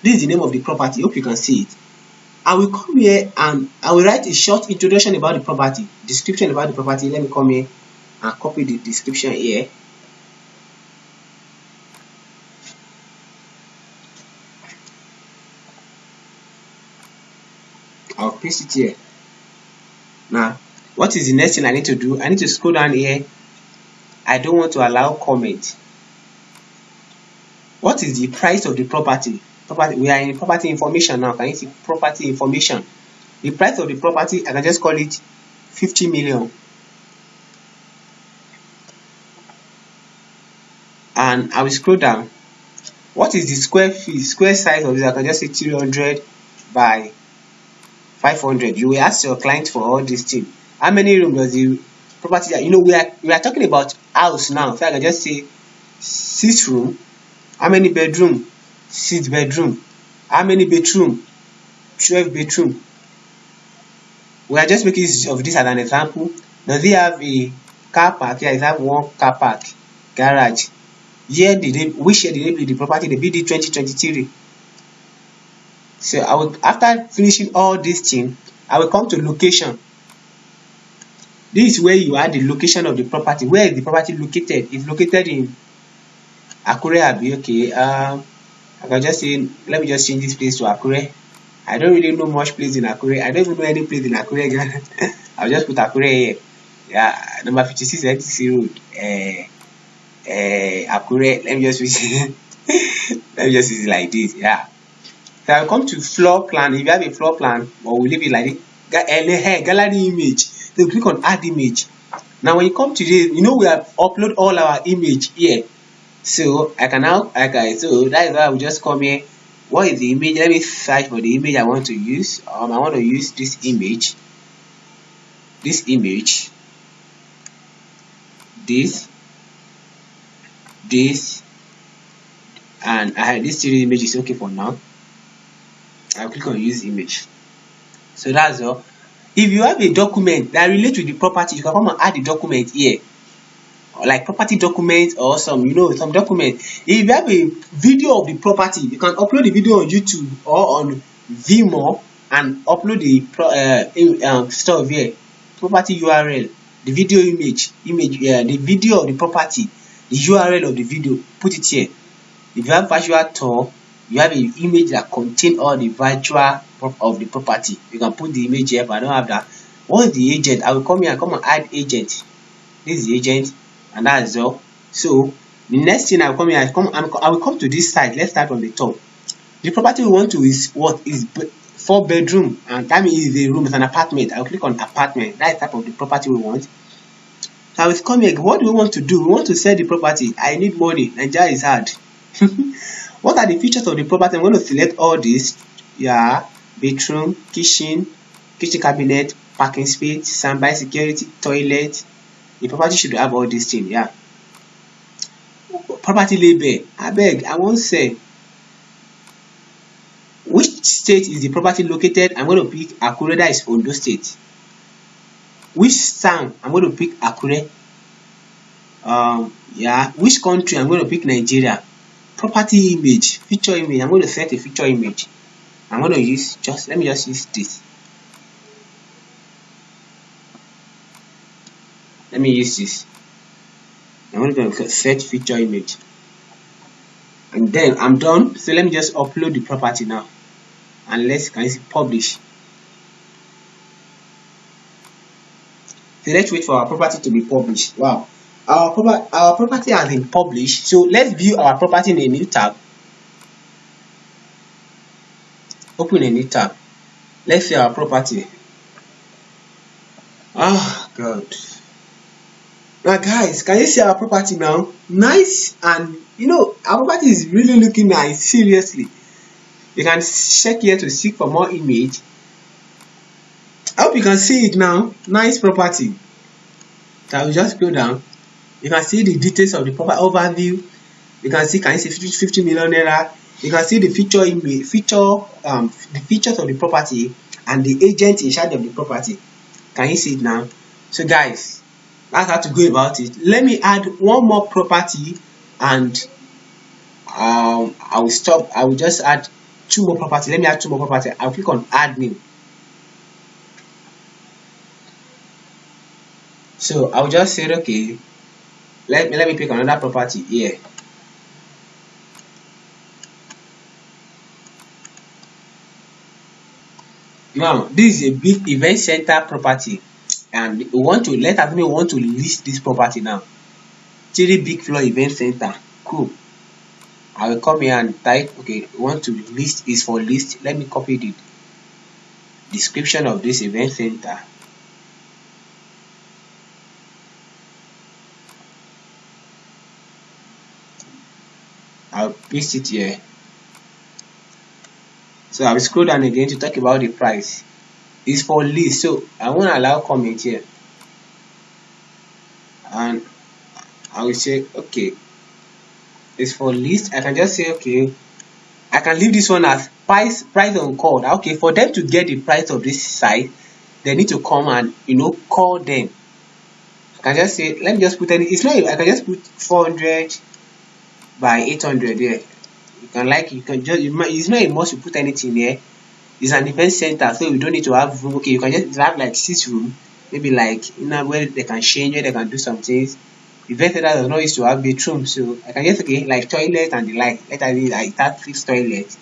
This is the name of the property. Hope you can see it. I will come here and I will write a short introduction about the property, description about the property. Let me come here and copy the description here. I'll paste it here. Now, what is the next thing I need to do? I need to scroll down here. I don't want to allow comment. What is the price of the property? We are in property information now. Can you see property information? The price of the property, I can just call it 50 million. And I will scroll down. What is the square size of this? I can just say 300 by 500. You will ask your client for all these things. How many rooms does the property? You know, we are talking about house now. So I can just say 6 room. How many bedroom? 6 bedroom. How many bedroom? 12 bedroom. We are just making use of this as an example. Does it have a car park? Yeah, it have one car park, garage. Which year did they build the property? They built it 2023. So I will, after finishing all these things, I will come to location. This is where you add the location of the property. Where is the property located? It's located in Akure Abi. Okay. I can just say, let me just change this place to Akure. I don't really know much place in Akure. I don't even know any place in Akure again. I'll just put Akure here. Yeah, number 56 NTC Road. Akure. Let me just use it like this. Yeah. So I'll come to floor plan. If you have a floor plan, or we'll leave it like this. Gallery image. Then click on add image. Now when you come to this, you know we have upload all our image here. So I can now, so that is why I will just come here. What is the image? Let me search for the image I want to use. I want to use this image. This, and I have this 3 images. Okay for now. I'll click on use image. So that's all. If you have a document that relates to the property, you can come and add the document here, like property document or some, some document. If you have a video of the property, you can upload the video on YouTube or on Vimeo and upload the stuff here, property URL, the video image, the video of the property, the URL of the video, put it here. If you have virtual tour, you have an image that contain all the virtual of the property, you can put the image here. But I don't have that. What's the agent? I will come here and come and add agent. This is the agent, and that is all. So the next thing I will come here, I will come to this side. Let's start from the top. The property we want to is what is 4 bedroom, and that means it's a room, it's an apartment. I will click on apartment. That is type of the property we want. So I will come here. What do we want to do? We want to sell the property. I need money. Nigeria is hard. What are the features of the property? I'm going to select all this. Yeah, bedroom, kitchen cabinet, parking space, standby security, toilet. The property should have all these things. Yeah. Property label. Abeg, I wan sell. Which state is the property located? I'm going to pick Akure. That is Ondo State. Which town? I'm going to pick Akure. Yeah. Which country? I'm going to pick Nigeria. Property image, feature image. I'm going to set a feature image. I'm going to use let me just use this. Let me use this. I'm going to set feature image, and then I'm done. So let me just upload the property now, and can you see publish. So let's wait for our property to be published. Wow, our property has been published. So let's view our property in a new tab. Open a new tab. Let's see our property. Oh God. Now guys, can you see our property now? Nice, and our property is really looking nice. Seriously, you can check here to seek for more image. I hope you can see it now. Nice property. So I will just go down. You can see the details of the property overview. You can see 50 million naira. You can see the feature image, the features of the property and the agent in charge of the property. Can you see it now? So guys, that's how to go about it. Let me add one more property, and I will stop. I will just add 2 more property. Let me add 2 more property. I'll click on add new. So I'll just say, okay, let me pick another property here. Now this is a big event center property, and we want to list this property now. 3 big floor event center. Cool. I will come here and type, okay, we want to list is for list. Let me copy the description of this event center. I'll paste it here. So I will scroll down again to talk about the price. It's for list, so I won't allow comment here, and I will say okay, it's for list. I can just say okay, I can leave this one as price on call. Okay, for them to get the price of this site, they need to come and call them. I can just say, let me just put it's not, I can just put 400 by 800 here. It's not a must to put anything here. It's an event center, so we don't need to have room. Okay, you can just have like 6 rooms, maybe like where they can change, where they can do some things. Event center does not used to have bedroom, so I can just like toilet and the like. Let us like that fixed toilet.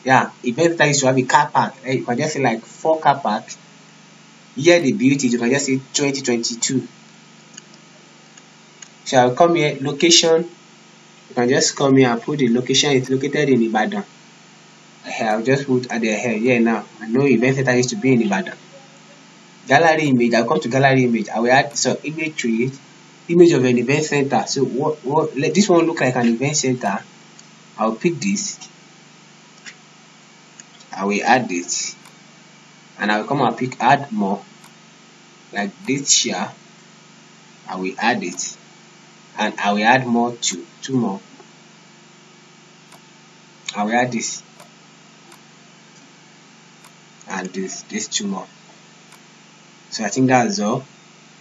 Yeah, event center used to have a car park. You can just say like 4 car parks. Here the beauty, you can just say 2022. So I'll come here, location. You can just come here and put the location. It's located in Ibadan. I'll just put at the here now. I know event center used to be in Ibadan. Gallery image. I'll come to gallery image. I will add some image to it. Image of an event center. So let this one look like an event center. I'll pick this. I will add it, and I will come and pick add more. Like this here, I will add it, and I will add more to 2 more. I will add this and this 2 more. So I think that's all.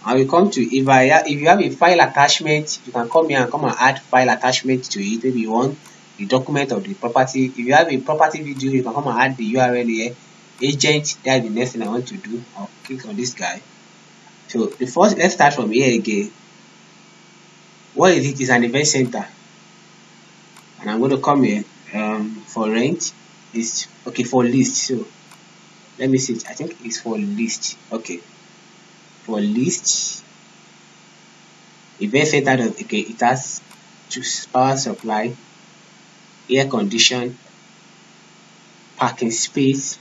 I will come to, if you have a file attachment, you can come here and come and add file attachment to it. Maybe you want the document of the property. If you have a property video, you can come and add the URL here. Agent, that's the next thing I want to do. I'll click on this guy. So the first, let's start from here again. What is it? It's an event center, and I'm going to come here. For rent is okay, for list. So let me see it. I think it's for list. Okay, for list event center. Okay, it has power supply, air condition, parking space,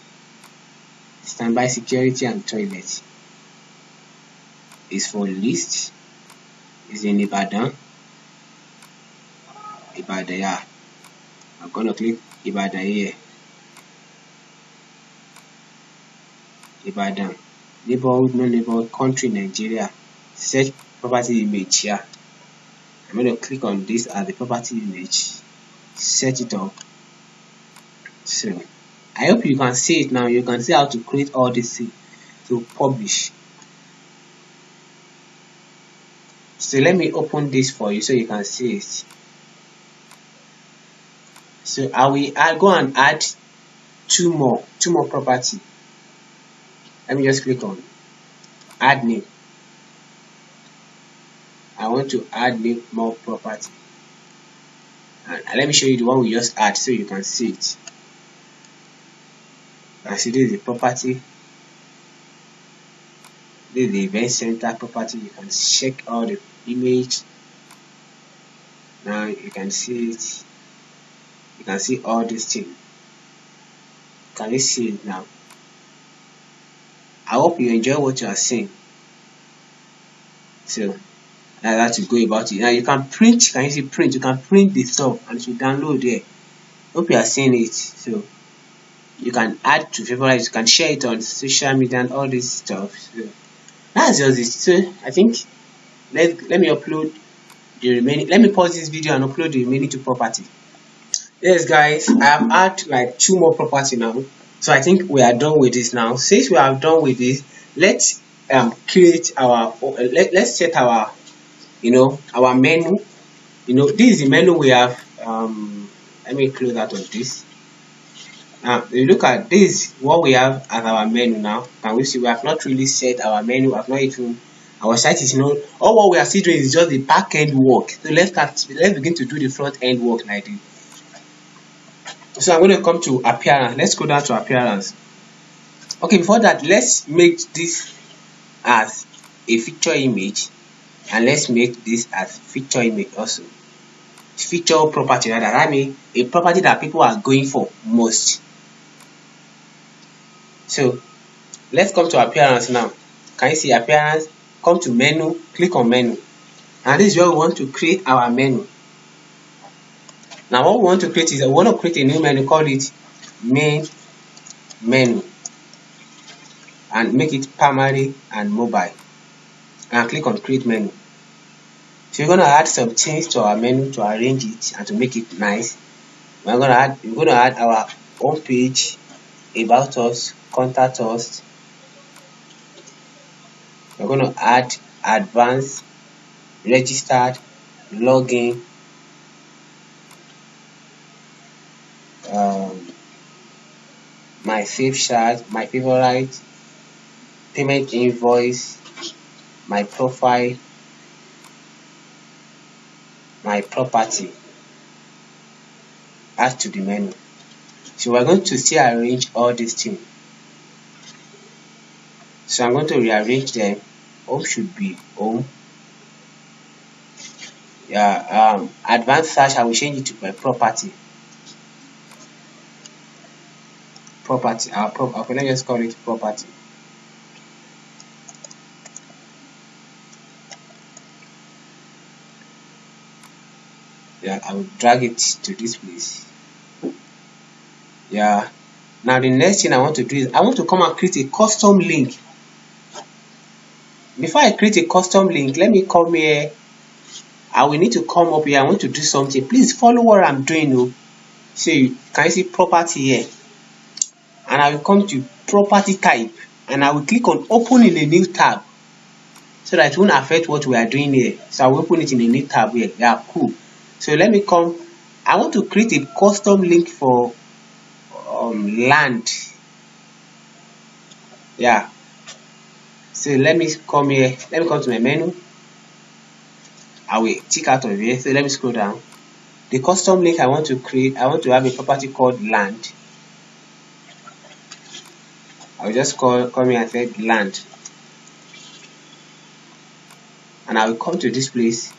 standby security, and toilet. Is for list. Is in Ibadan. Yeah. I'm gonna click Ibadan here. Ibadan. Neighborhood, no neighborhood, country, Nigeria. Search property image here. I'm gonna click on this as the property image. Set it up. So I hope you can see it now. You can see how to create all this thing to publish. So let me open this for you so you can see it. So I'll go and add two more property. Let me just click on add name. I want to add name more property, and let me show you the one we just add so you can see it. You can see this is the property. This is the event center property. You can check all the image. Now you can see it. You can see all these things. Can you see it now? I hope you enjoy what you are seeing. So that's how to go about it. Now you can print. Can you see print? You can print the stuff and it will download there. Hope you are seeing it. So you can add to favorites. You can share it on social media and all this stuff. So that's just it. So I think let me upload the remaining. Let me pause this video and upload the remaining two property. Yes guys, I have added like two more property now. So I think we are done with this now. Since we are done with this, let's create our let's set our our menu. This is the menu we have. Let me close out of this. Now you look at this, what we have as our menu now. Can we see we have not really set our menu? We have not even, our site is not, all what we are still doing is just the back end work. So let's begin to do the front end work like this. So I'm going to come to appearance. Let's go down to appearance. Okay, before that, let's make this as a feature image, and let's make this as feature image also. Feature property, rather. I mean a property that people are going for most. So let's come to appearance now. Can you see appearance? Come to menu, click on menu, and this is where we want to create our menu. Now what we want to create is, we want to create a new menu, call it main menu, and make it primary and mobile, and click on create menu. So you're going to add some things to our menu to arrange it and to make it nice. We're going to add our home page, about us, contact us. We're going to add advanced, registered, login, my save chart, my favorite, payment invoice, my profile, my property. Add to the menu. So we're going to still arrange all these things. So I'm going to rearrange them. Home should be home. Advanced search, I will change it to my property. Property. Okay, let's just call it property. I will drag it to this place. Now the next thing I want to do is I want to come and create a custom link. Before I create a custom link, let me come here. I will need to come up here. I want to do something. Please follow what I'm doing. So can you see property here? And I will come to property type, and I will click on open in a new tab so that it won't affect what we are doing here. So I will open it in a new tab here. Yeah, cool. So let me come. I want to create a custom link for land. Yeah. So let me come here. Let me come to my menu. I will tick out of here. So let me scroll down. The custom link I want to create, I want to have a property called land. I will just come here and say land. And I will come to this place,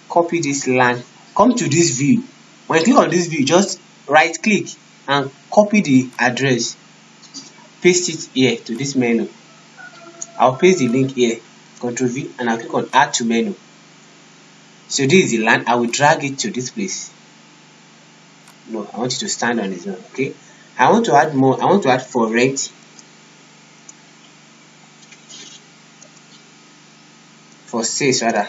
copy this land, come to this view. When you click on this view, just right click and copy the address, paste it here to this menu. I'll paste the link here, Ctrl V, and I'll click on add to menu. So this is the land. I will drag it to this place. No, I want you to stand on its own. Okay, I want to add more. I want to add for rent, for sales rather,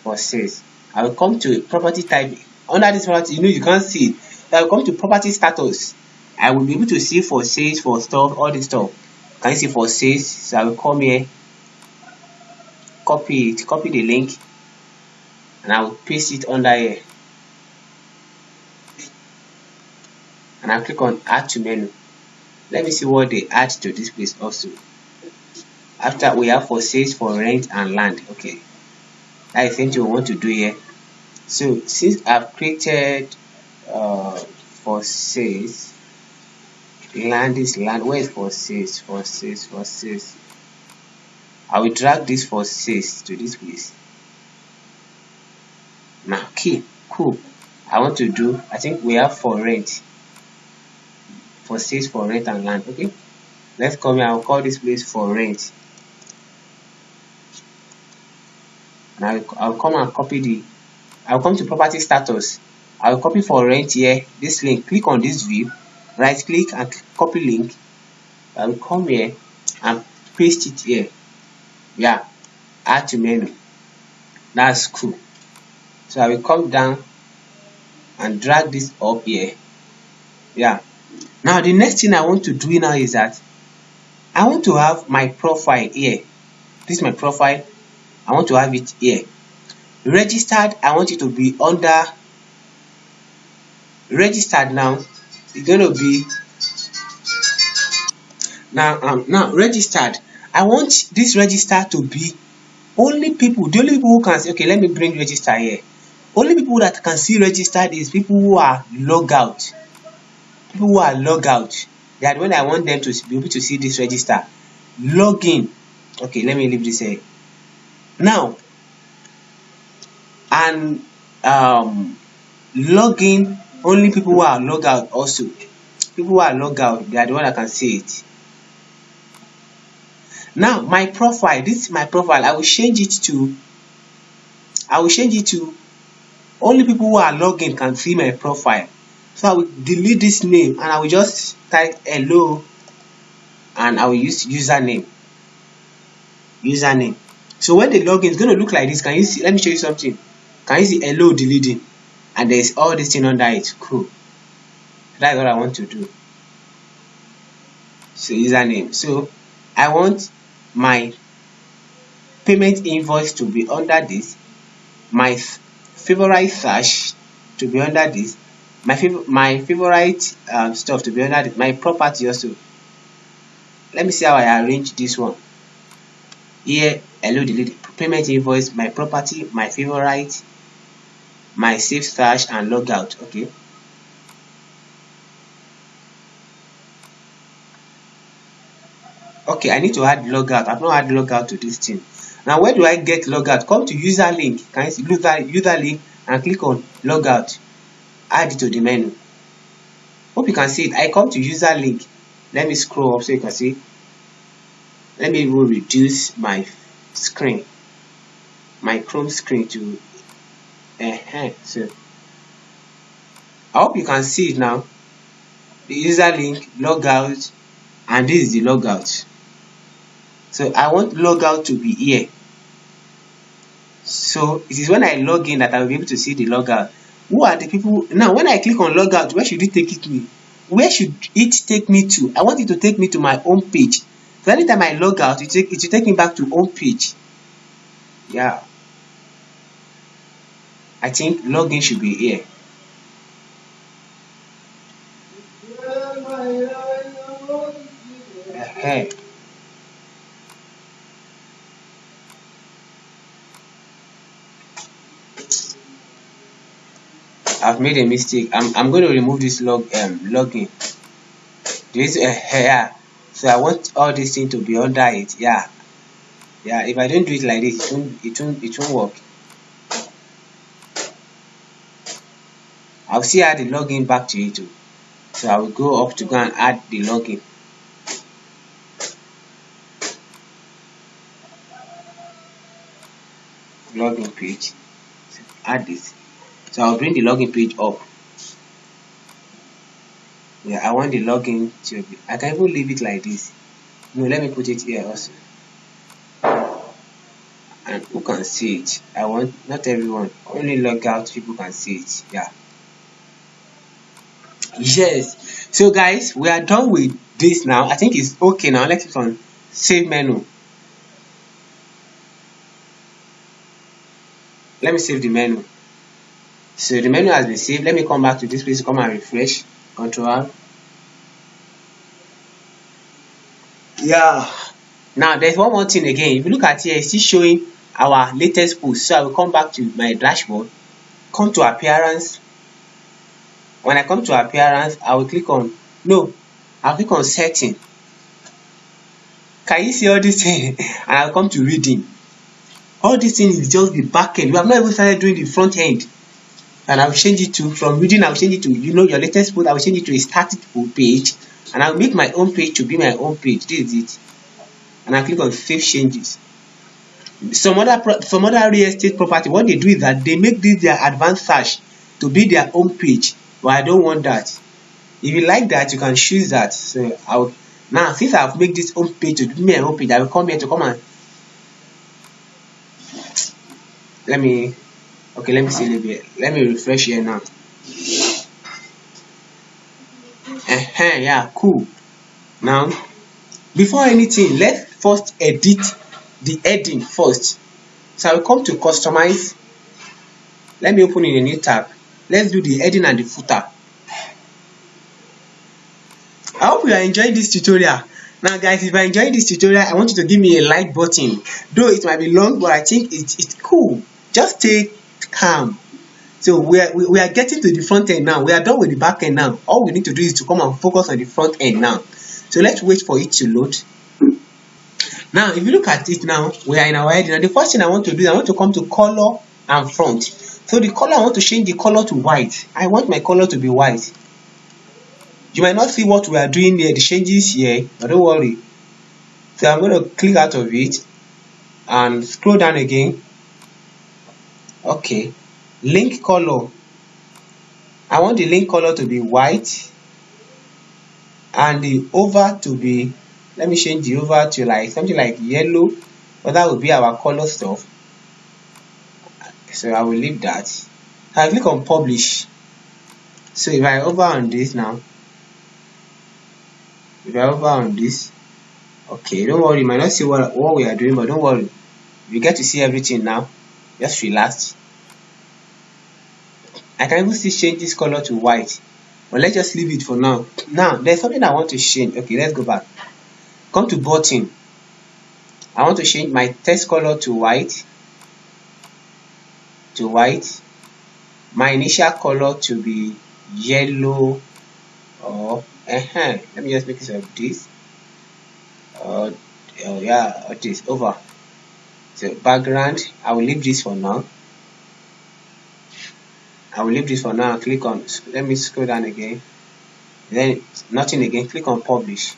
for sales. I will come to property type. Under this property, you can't see it. So I will come to property status. I will be able to see for sales, for stuff, all this stuff. Can you see for sales? So I will come here, copy it, copy the link, and I will paste it under here. And I'll click on add to menu. Let me see what they add to this place also. After we have for sales, for rent, and land. Okay, that is something we want to do here. So since I've created for sales, land is land. Where is for sales? For sales, for sales. I will drag this for sales to this place. Now, okay, cool. I want to do. I think we have for rent, for sales, for rent, and land. Okay, let's come here. I'll call this place for rent. And I'll come and copy the. I'll come to property status. I'll copy for rent here. This link. Click on this view. Right click and copy link. I will come here and paste it here. Yeah, add to menu. That's cool. So I will come down and drag this up here. Yeah. Now the next thing I want to do now is that I want to have my profile here. This is my profile. I want to have it here. Registered, I want it to be under registered. Now it's going to be now registered. I want this register to be only people, the only people who can see. Okay, let me bring register here. Only people that can see registered is people who are log out. People who are log out. That when I want them to be able to see this register, log in. Okay, let me leave this here. Now, and log in, only people who are log out also. People who are log out, they are the one that can see it. Now, my profile, this is my profile. I will change it to only people who are logged in can see my profile. So I will delete this name and I will just type hello and I will use username. So when they log in, it's going to look like this. Can you see? Let me show you something. Can you see hello Dleading? And there's all this thing under it. Cool. That's what I want to do. So username. So I want my payment invoice to be under this. My favorite search to be under this. My favorite stuff to be under this. My property also. Let me see how I arrange this one. Here, hello Dleading, payment invoice, my property, my favorite, my save search, and logout. Okay. Okay, I need to add logout. I've not added logout to this thing. Now, where do I get logout? Come to user link. Can you see user link and click on logout? Add it to the menu. Hope you can see it. I come to user link. Let me scroll up so you can see. Let me even reduce my screen, my Chrome screen to so I hope you can see it now. The user link, logout, and this is the logout. So I want logout to be here. So it is when I log in that I will be able to see the logout. Who are the people? Now when I click on logout, where should it take me? Where should it take me to? I want it to take me to my home page. So anytime I log out, it will take me back to home page. Yeah, I think login should be here. I've made a mistake. I'm going to remove this login. This yeah. So I want all this thing to be under it. Yeah. Yeah. If I don't do it like this, it won't work. I'll still add the login back to it too. So I will go up to go and add the login. Login page. So add this. So I'll bring the login page up. Yeah, I want the login to be. I can even leave it like this. No, let me put it here also. And who can see it? I want not everyone. Only log out people can see it. Yeah. Yes. So guys, we are done with this now. I think it's okay now. Let's click on save menu. Let me save the menu. So the menu has been saved. Let me come back to this place to come and refresh. Control R. Yeah. Now there's one more thing again. If you look at here, it's still showing our latest post. So I will come back to my dashboard, come to appearance. When I come to appearance, I will click on I'll click on setting. Can you see all this thing? And I'll come to reading. All this thing is just the back end. We have not even started doing the front end. And I will change it to from reading, I will change it to your latest post. I will change it to a static page, and I will make my own page to be my own page. This is it. And I click on save changes. Some other real estate property, what they do is that they make this their advanced search to be their own page. But I don't want that. If you like that, you can choose that. So now since I've made this home page to be my home page, I will come here to come and let me see a little bit. Let me refresh here now. Yeah, cool. Now before anything, let's first edit the heading first. So I will come to customize. Let me open in a new tab. Let's do the heading and the footer. I hope you are enjoying this tutorial. Now guys, if you are enjoying this tutorial, I want you to give me a like button. Though it might be long, but I think it's cool. Just stay calm. So we are getting to the front end now. We are done with the back end now. All we need to do is to come and focus on the front end now. So let's wait for it to load. Now if you look at it now, we are in our heading. Now the first thing I want to do is I want to come to color and front. So the color, I want to change the color to white. I want my color to be white. You might not see what we are doing here, the changes here, but don't worry. So I'm going to click out of it and scroll down again. Okay, link color. I want the link color to be white and the over to be, let me change the over to like something like yellow, but that will be our color stuff. So I will leave that. I click on publish. So if I hover on this now, okay, don't worry, you might not see what we are doing, but don't worry, you get to see everything now. Just relax. I can even still change this color to white, but let's just leave it for now. Now there's something I want to change. Okay, let's go back. Come to button. I want to change my text color to white. My initial color to be yellow, or let me just make it of this. Yeah, this over. So background, I will leave this for now. Click on, let me scroll down again. Then nothing again. Click on publish.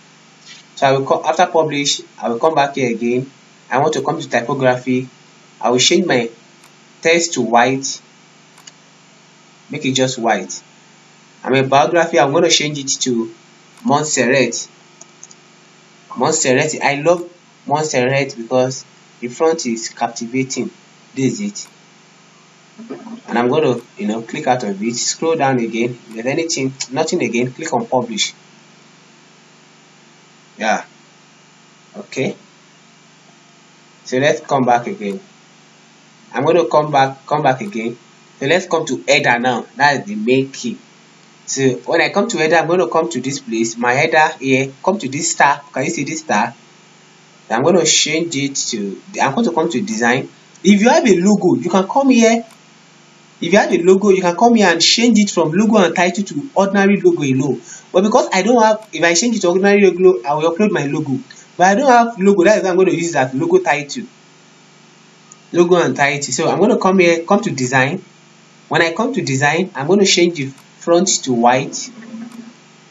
So I will come after publish. I will come back here again. I want to come to typography. I will change my text to white. Make it just white. And my biography, I'm going to change it to Montserrat. I love Montserrat because the front is captivating. This is it. And I'm going to click out of it, scroll down again. If there's nothing again, click on publish. Yeah. Okay, so let's come back again. I'm going to come back again. So let's come to header now. That is the main key. So when I come to header, I'm going to come to this place, my header here, come to this star. Can you see this star? I'm going to change it to, I'm going to come to design. If you have a logo, you can come here. If you have a logo, you can come here and change it from logo and title to ordinary logo alone. But because I don't have, if I change it to ordinary logo, I will upload my logo. But I don't have logo, that is why I'm going to use it as logo title. Logo and title. So I'm going to come here, come to design. When I come to design, I'm going to change the front to white.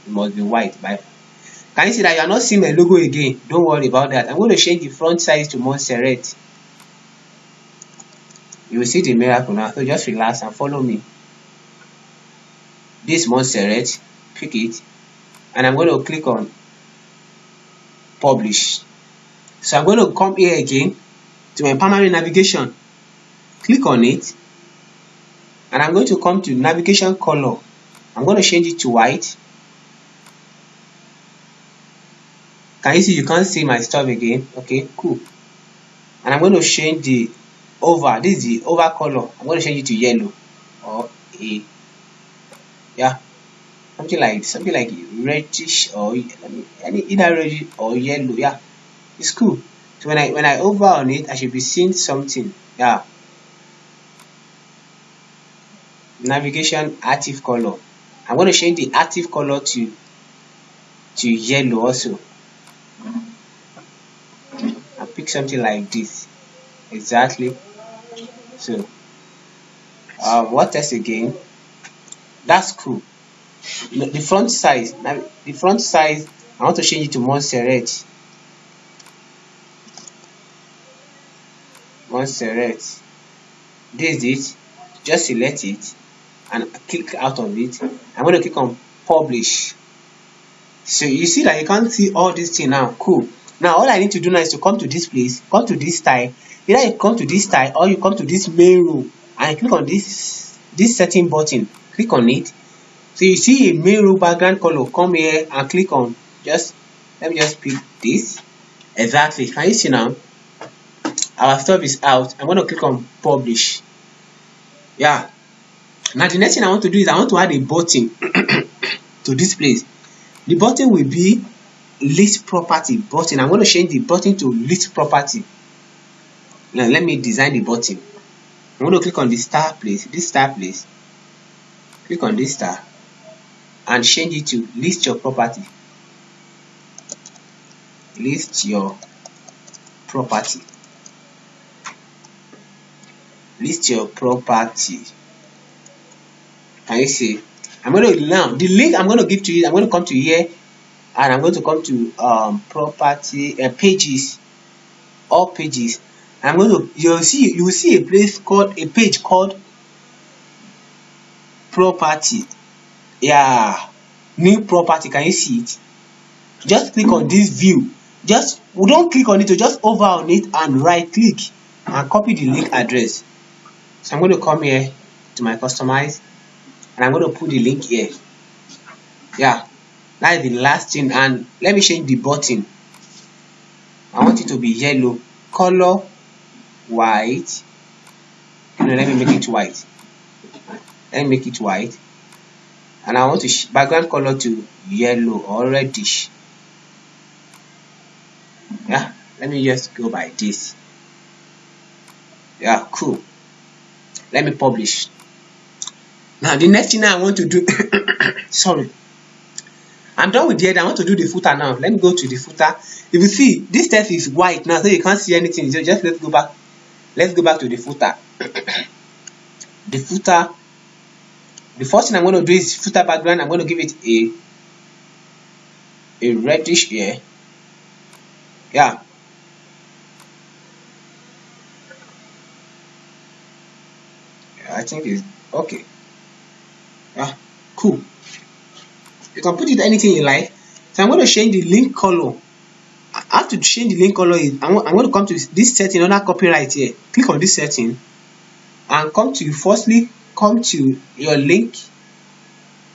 It must be white. Can you see that you are not seeing my logo again? Don't worry about that. I'm going to change the front size to Montserrat. You will see the miracle now. So just relax and follow me. This Montserrat, pick it, and I'm going to click on publish. So I'm going to come here again to my primary navigation. Click on it, and I'm going to come to navigation color. I'm going to change it to white. Can you see? You can't see my stuff again. Okay, cool. And I'm going to change the over. This is the over color. I'm going to change it to yellow or something like reddish or either reddish or yellow. Yeah, it's cool. So when I over on it, I should be seeing something. Yeah. Navigation active color. I'm going to change the active color to yellow also. I'll pick something like this. Exactly. So what else again? That's cool. The front size. Now the front size, I want to change it to Montserrat. Montserrat. This is it. Just select it and click out of it. I'm going to click on publish. So you see that you can't see all this thing now. Cool. Now all I need to do now is to come to this place, come to this style. Either you come to this style or you come to this main row and click on this setting button. Click on it. So you see a main row background color. Come here and click on let me just pick this. Exactly. Can you see now? Our stuff is out. I'm going to click on publish. Yeah. Now the next thing I want to do is I want to add a button to this place. The button will be list property button. I'm going to change the button to list property. Now let me design the button. I'm going to click on the star place, this star place. Click on this star and change it to list your property. List your property. List your property. Can you see? I'm going to now the link I'm going to give to you. I'm going to come to here and I'm going to come to property pages, all pages. I'm going to you will see a place called a page called property. Yeah, new property. Can you see it? Just click on this view. Don't click on it, just hover on it and right click and copy the link address. So I'm going to come here to my customize and I'm going to put the link here. Yeah, that is the last thing. And let me change the button. I want it to be yellow, color white. No, let me make it white. Let me make it white. And I want to background color to yellow or reddish. Yeah, let me just go by this. Yeah, cool. Let me publish. Now the next thing I want to do sorry, I'm done with the header. I want to do the footer now. Let me go to the footer. If you see, this text is white now, so you can't see anything. So just let's go back to the footer. The footer, the first thing I'm going to do is footer background. I'm going to give it a reddish here. Yeah. I think it's okay. Yeah, cool. You can put it anything you like. So I'm going to change the link color. I have to change the link color. I'm going to come to this setting under copyright here. Click on this setting and come to your link,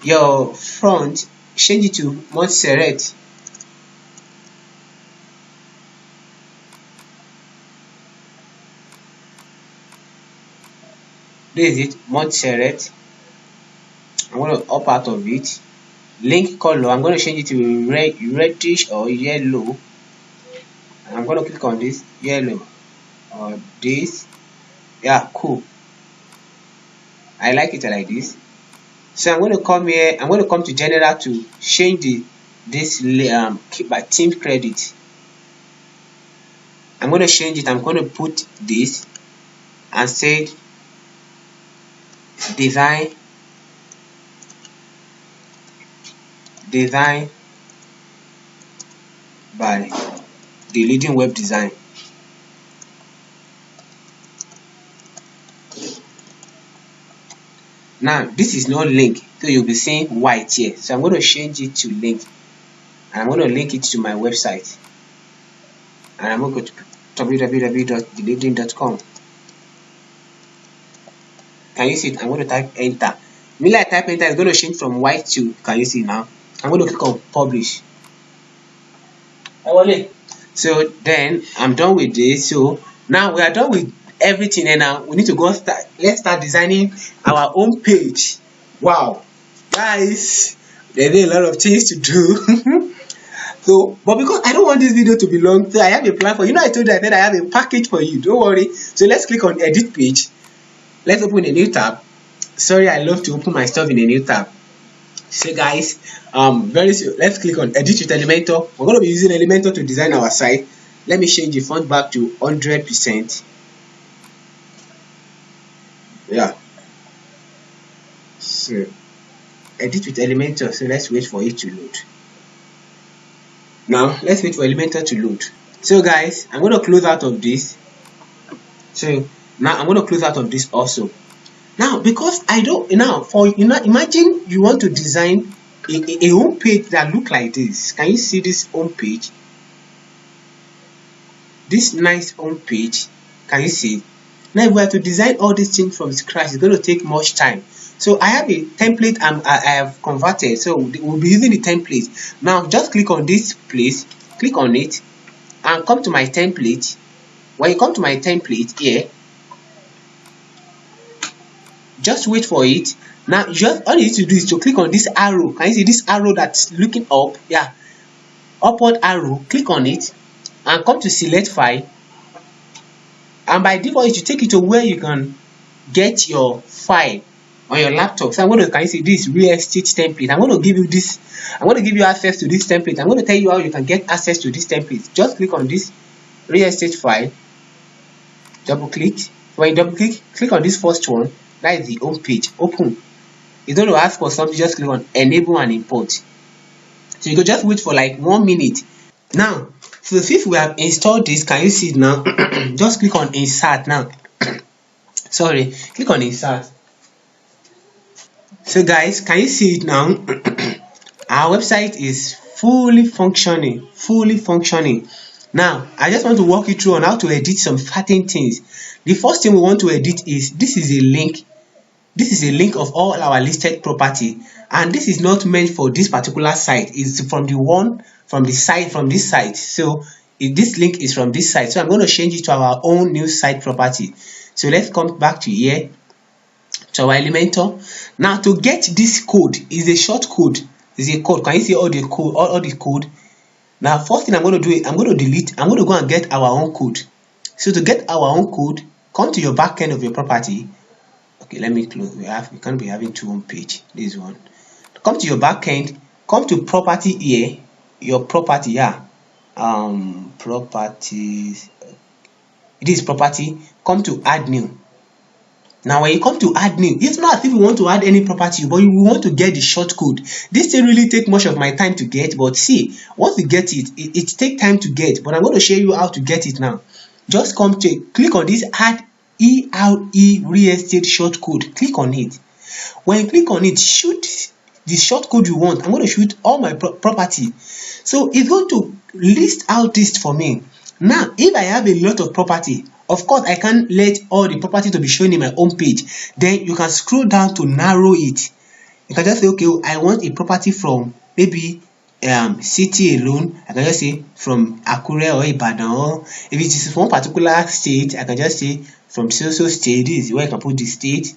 your front, change it to Montserrat. This is it, Montserrat. I'm going to opt out of it. Link color, I'm going to change it to reddish or yellow. I'm going to click on this yellow or this. Yeah, cool. I like it like this. So I'm going to come here. I'm going to come to general to change this by team credit. I'm going to change it. I'm going to put this and say design by Dleading web design. Now this is not link, so you'll be seeing white here. So I'm going to change it to link, and I'm going to link it to my website, and I'm going to go to www.dleading.com. Can you see it? I'm going to type enter. When I type enter, it's going to change from white to, can you see now? I'm going to click on publish. So then I'm done with this. So now we are done with everything, and now we need to go start. Let's start designing our own page. Wow, guys, there's a lot of things to do. So, but because I don't want this video to be long, so I have a plan for you. I told you I said I have a package for you. Don't worry. So let's click on edit page. Let's open a new tab. Sorry, I love to open my stuff in a new tab. So guys, very soon, let's click on edit with Elementor. We're going to be using Elementor to design our site. Let me change the font back to 100%. Yeah. So edit with Elementor. So let's wait for it to load. Now let's wait for Elementor to load. So guys, I'm going to close out of this. So now I'm going to close out of this also. Now, because I don't imagine you want to design a home page that look like this. Can you see this home page? This nice home page. Can you see? Now, if we have to design all these things from scratch, it's going to take much time. So I have a template I have converted. So we'll be using the template. Now, just click on this place, click on it, and come to my template. When you come to my template here, just wait for it. Now just all you need to do is to click on this arrow. Can you see this arrow that's looking up? Yeah, upward arrow. Click on it and come to select file, and by default it will take you to where you can get your file on your laptop. So I'm going to, can you see this real estate template? I'm going to give you this. I'm going to give you access to this template. I'm going to tell you how you can get access to this template. Just click on this real estate file, double click. When you double click, click on this first one. That is the home page. Open. It's going to ask for something. Just click on enable and import. So you can just wait for like 1 minute. Now, so since we have installed this, can you see it now? Just click on insert now. Sorry, click on insert. So guys, can you see it now? Our website is fully functioning. Now, I just want to walk you through on how to edit some certain things. The first thing we want to edit is, this is a link. This is a link of all our listed property, and this is not meant for this particular site. It's from this site. So if this link is from this site, so I'm going to change it to our own new site property. So let's come back to here to our Elementor. Now to get this code is a short code. Is a code. Can you see all the code? All the code. Now first thing I'm going to do is I'm going to delete. I'm going to go and get our own code. So to get our own code, come to your back end of your property. Okay, let me close. We can't be having two home page. This one. Come to your back end. Come to property here. Your property, yeah. Properties. It is property. Come to add new. Now when you come to add new, it's not as if you want to add any property, but you want to get the short code. This thing really take much of my time to get, but see, once you get it take time to get. But I'm going to show you how to get it now. Just come to click on this add ERE real estate short code. Click on it. When you click on it, shoot the short code you want. I'm going to shoot all my property. So it's going to list out this for me. Now, if I have a lot of property, of course, I can't let all the property to be shown in my home page. Then you can scroll down to narrow it. You can just say, okay, I want a property from maybe city alone. I can just say from Akure or Ibadan, or if it is from one particular state, I can just say from so state. This is where I can put the state.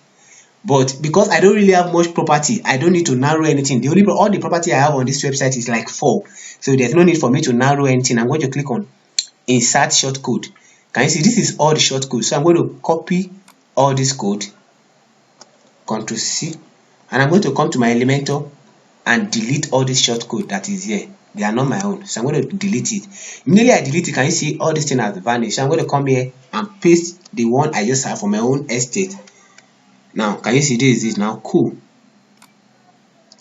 But because I don't really have much property, I don't need to narrow anything. All the property I have on this website is like 4, so there's no need for me to narrow anything. I'm going to click on insert shortcode. Can you see this is all the shortcode? So I'm going to copy all this code, Ctrl C, and I'm going to come to my Elementor and delete all this shortcode that is here. They are not my own, so I'm going to delete it. Immediately I delete it, can you see all this thing has vanished? So I'm going to come here and paste the one I just have for my own estate. Now can you see this is now cool?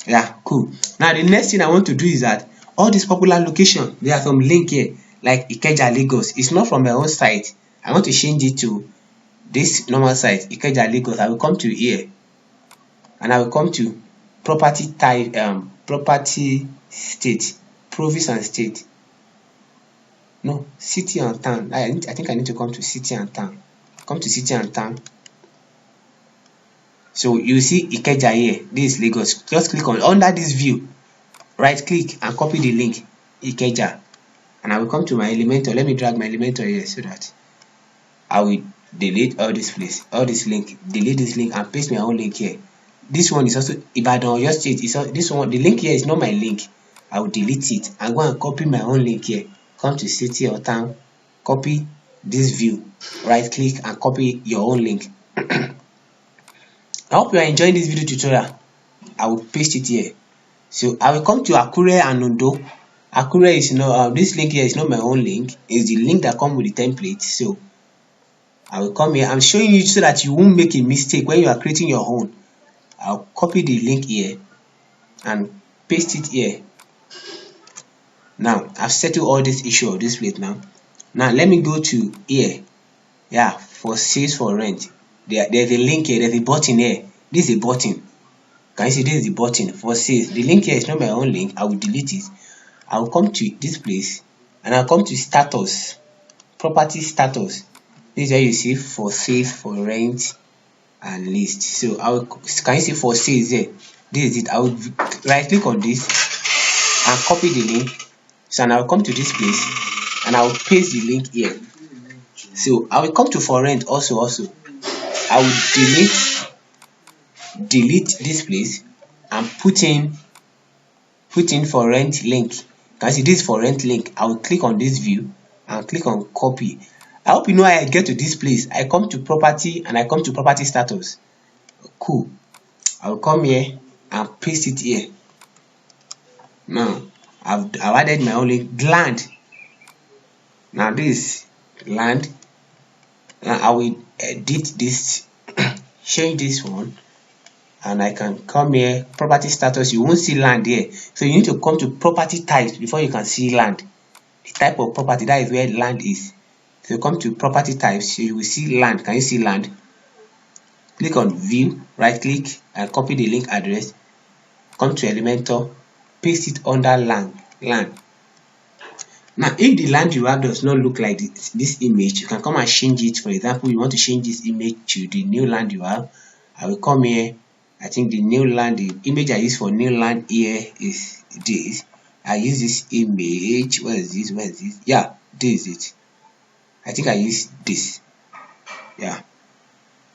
Yeah, cool. Now the next thing I want to do is that all these popular location, there are some link here like Ikeja, Lagos. It's not from my own site. I want to change it to this normal site, Ikeja, Lagos. I will come to here and I will come to property type, property state, province and state. No, city and town. I think I need to come to city and town. Come to city and town. So you see Ikeja here. This is Lagos. Just click on under this view, right click and copy the link Ikeja, and I will come to my Elementor. Let me drag my Elementor here so that I will delete all this place, all this link, delete this link and paste my own link here. This one is also Ibadan, your state. This one, the link here is not my link. I will delete it and go and copy my own link here. Come to city or town, copy this view, right click and copy your own link. I hope you are enjoying this video tutorial. I will paste it here. So I will come to Akure and Ondo. Akure is not this link here is not my own link. It's the link that comes with the template. So I will come here. I'm showing you so that you won't make a mistake when you are creating your own. I'll copy the link here and paste it here. Now I've settled all this issue of this place now. Now let me go to here. Yeah, for sales for rent. There's a link here, there's a button here. This is a button. Can you see this is the button for sales? The link here is not my own link. I will delete it. I will come to this place and I'll come to status, property status. This is where you see for sales, for rent and list. So I will, can you see for sales there? This is it. I will right click on this and copy the link. So now I'll come to this place and I will paste the link here. So I will come to for rent also. I will delete this place and put in for rent link. Can you see this for rent link? I will click on this view and click on copy. I hope you know how I get to this place. I come to property and I come to property status. Cool. I will come here and paste it here. Now I've added my own link, land. Now this land. Now I will edit this, change this one, and I can come here, property status. You won't see land here, so you need to come to property types before you can see land. The type of property, that is where land is. So you come to property types, so you will see land. Can you see land? Click on view, right click and copy the link address. Come to Elementor, paste it under land. Now if the land you have does not look like this image, you can come and change it. For example, you want to change this image to the new land you have. I will come here. I think the new land, the image I use for new land here is this. I use this image. Where is this? Yeah, this is it. I think I use this. Yeah,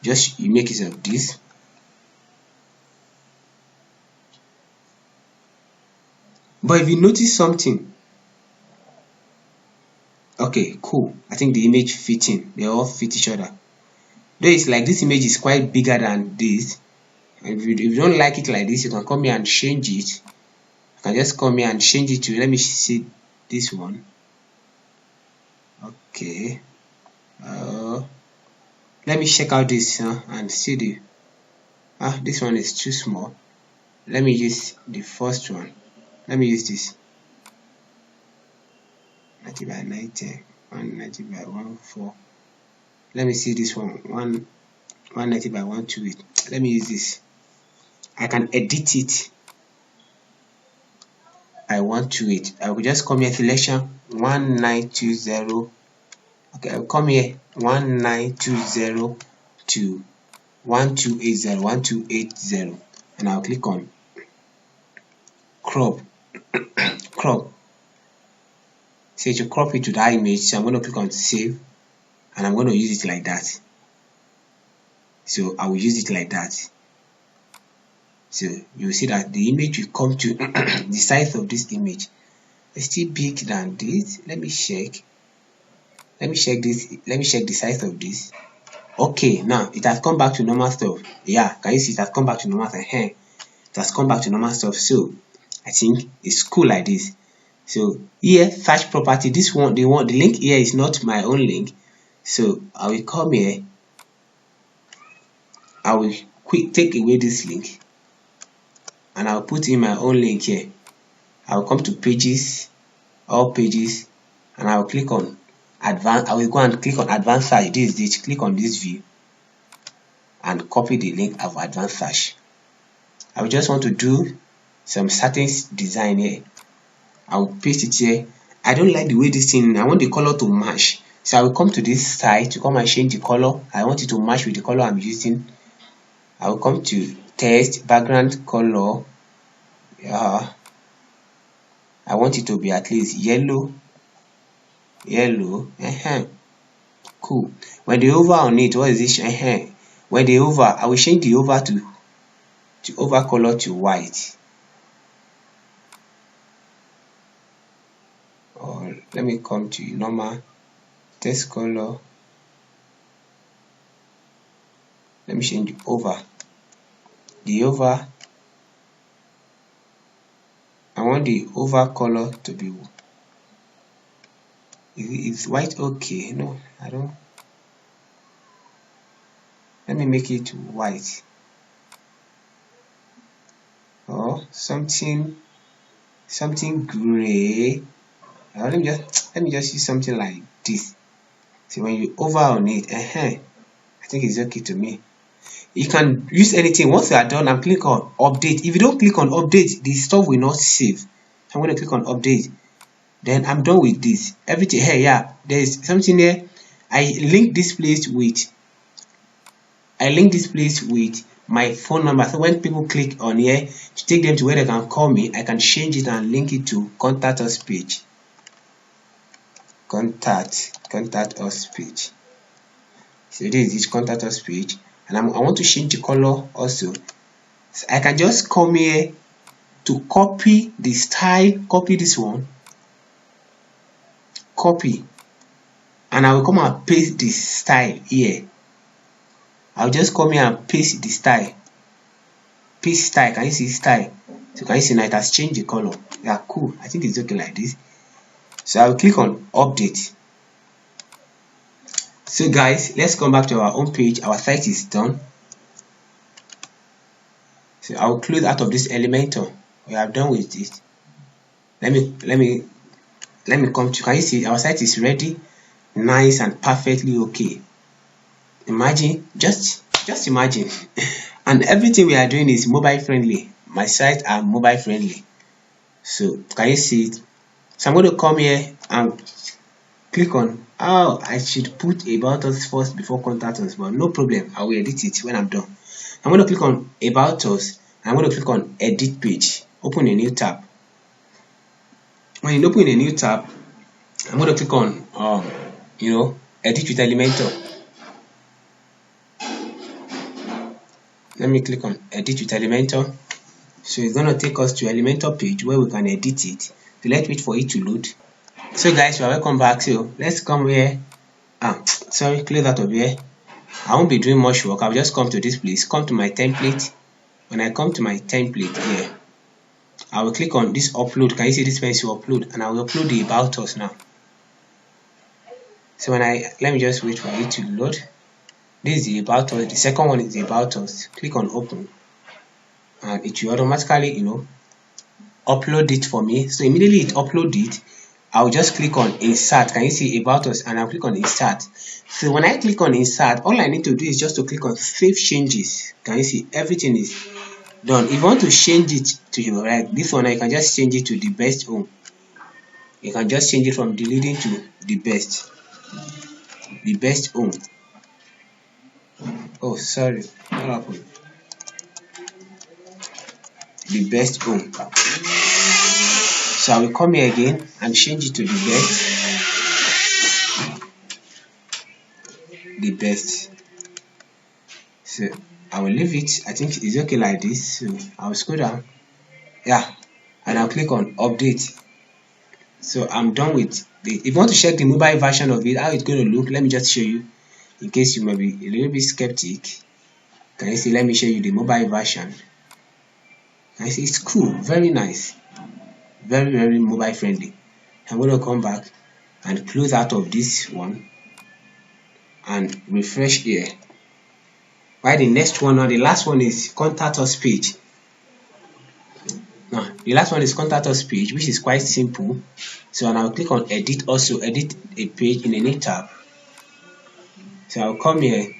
just you make it of this. But if you notice something, okay, cool. I think the image fitting. They all fit each other. Though it's like this image is quite bigger than this. If you don't like it like this, you can come here and change it. You can just come here and change it to, let me see this one. Okay. Let me check out this and see the this one is too small. Let me use the first one. Let me use this 90 by 90, 190 by 14. Let me see this one, 190 by 128. Let me use this. I can edit it. I want to it. I will just come here, selection 1920. Okay, I will come here 1920 to 1280, and I'll click on crop. Say to crop it to that image. So I'm going to click on save, and I'm going to use it like that. So I will use it like that. So you will see that the image will come to the size of this image. It's still big than this. Let me check this. Let me check the size of this. Okay, now it has come back to normal stuff. Yeah, can you see it has come back to normal stuff? It has come back to normal stuff. So I think it's cool like this. So here, search property. This one, the link here is not my own link. So I will come here. I will take away this link, and I'll put in my own link here. I will come to pages, all pages, and I will click on advanced. I will go and click on advanced search. This is it. Click on this view and copy the link of advanced search. I will just want to do some certain design here. I will paste it here. I don't like the way this thing. I want the color to match. So I will come to this side to come and change the color. I want it to match with the color I'm using. I will come to text, background color. I want it to be at least yellow. Cool. When the over on it, what is this? When the over, I will change the over to over color to white. Or let me come to normal text color. Let me change the over. I want the over color to be. Is white okay? No, I don't. Let me make it white. Or something gray. Let me just use something like this. So when you over on it, I think it's okay to me. You can use anything. Once you are done, and click on update. If you don't click on update, the stuff will not save. I'm going to click on update. Then I'm done with this. Everything here, yeah. There's something there. I link this place with my phone number. So when people click on here to take them to where they can call me, I can change it and link it to contact us page. Contact us page. So this is contact us page, and I want to change the color also. So I can just come here to copy the style, copy this one, copy, and I will come and paste this style here. I'll just come here and paste the style. Paste style. Can you see style? So can you see now it has changed the color? Yeah, cool. I think it's okay like this. So I will click on update. So guys, let's come back to our home page. Our site is done. So I will close out of this Elementor. We are done with it. Let me come to. Can you see our site is ready, nice and perfectly okay. Imagine, just imagine. And everything we are doing is mobile friendly. My sites are mobile friendly. So can you see it? So I'm going to come here and click on. Oh, I should put about us first before contact us, but no problem. I will edit it when I'm done. I'm going to click on about us. I'm going to click on edit page. Open a new tab. When you open a new tab, I'm going to click on edit with Elementor. Let me click on edit with Elementor. So it's going to take us to Elementor page where we can edit it. So let's wait for it to load. So guys, you are welcome back. So let's come here. Sorry, clear that up here. I won't be doing much work. I'll just come to this place, come to my template. When I come to my template here, I will click on this upload. Can you see this pencil upload? And I will upload the about us now. So let me just wait for it to load. This is the about us. The second one is the about us. Click on open, and it will automatically upload it for me. So immediately it upload it, I'll just click on insert. Can you see about us? And I'll click on insert. So when I click on insert, all I need to do is just to click on save changes. Can you see everything is done? If you want to change it to your right, this one I can just change it to the best home. You can just change it from deleting to the best home. Oh, sorry, what happened? The best home. So I will come here again and change it to the best. So I will leave it. I think it's okay like this. So I'll scroll down. Yeah, and I'll click on update. So I'm done with the. If you want to check the mobile version of it, how it's going to look, let me just show you in case you might be a little bit skeptic. Can you see? Let me show you the mobile version. Can you see? It's cool, very nice, very mobile friendly. I'm going to come back and close out of this one and refresh here. While the next one or the last one is contact us page. Now the last one is contact us page, which is quite simple. So and I'll click on edit, also edit a page in a new tab. So I'll come here.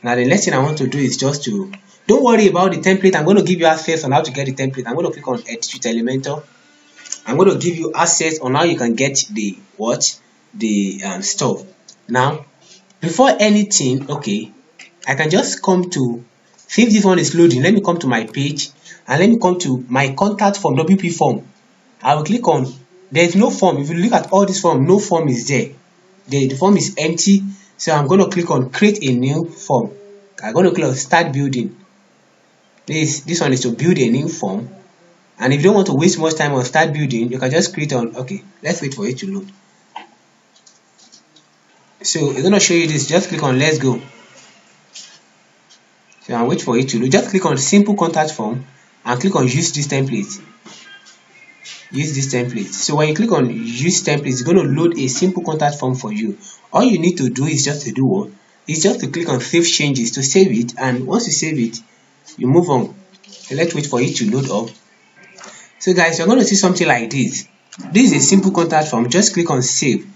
Now the next thing I want to do is just to, don't worry about the template. I'm going to give you access on how to get the template. I'm going to click on edit with Elementor. I'm going to give you access on how you can get the stuff. Now before anything, okay, I can just come to, since this one is loading, let me come to my page and let me come to my contact form, WP form. I will click on, there's no form. If you look at all this form, no form is there. The form is empty. So I'm going to click on create a new form. I'm going to click on start building. This one is to build a new form. And if you don't want to waste much time on start building, you can just create on, okay, let's wait for it to load. So it's going to show you this. Just click on let's go. So I'll wait for it to load. Just click on simple contact form and click on use this template. Use this template. So when you click on use template, it's going to load a simple contact form for you. All you need to do is just to do what? It's just to click on save changes to save it, and once you save it, you move on. So let's wait for it to load up. So guys, you're going to see something like this. This is a simple contact form. Just click on save.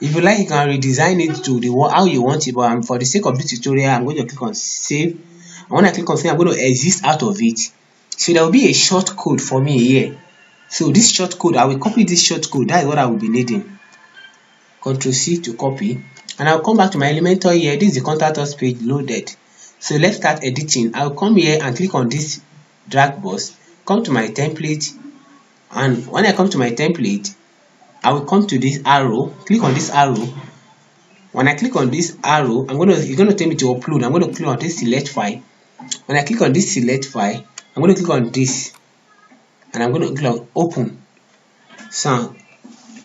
If you like, you can redesign it to the how you want it, but for the sake of this tutorial, I'm going to click on save. And when I click on save, I'm going to exit out of it. So there will be a short code for me here. So this short code, I will copy this short code. That is what I will be needing. Ctrl C to copy, and I'll come back to my Elementor here. This is the contact us page loaded. So let's start editing. I'll come here and click on this drag box, come to my template, and when I come to my template, I will come to this arrow, click on this arrow. When I click on this arrow, you're gonna tell me to upload. I'm going to click on this select file. When I click on this select file, I'm going to click on this, and I'm going to click on open. So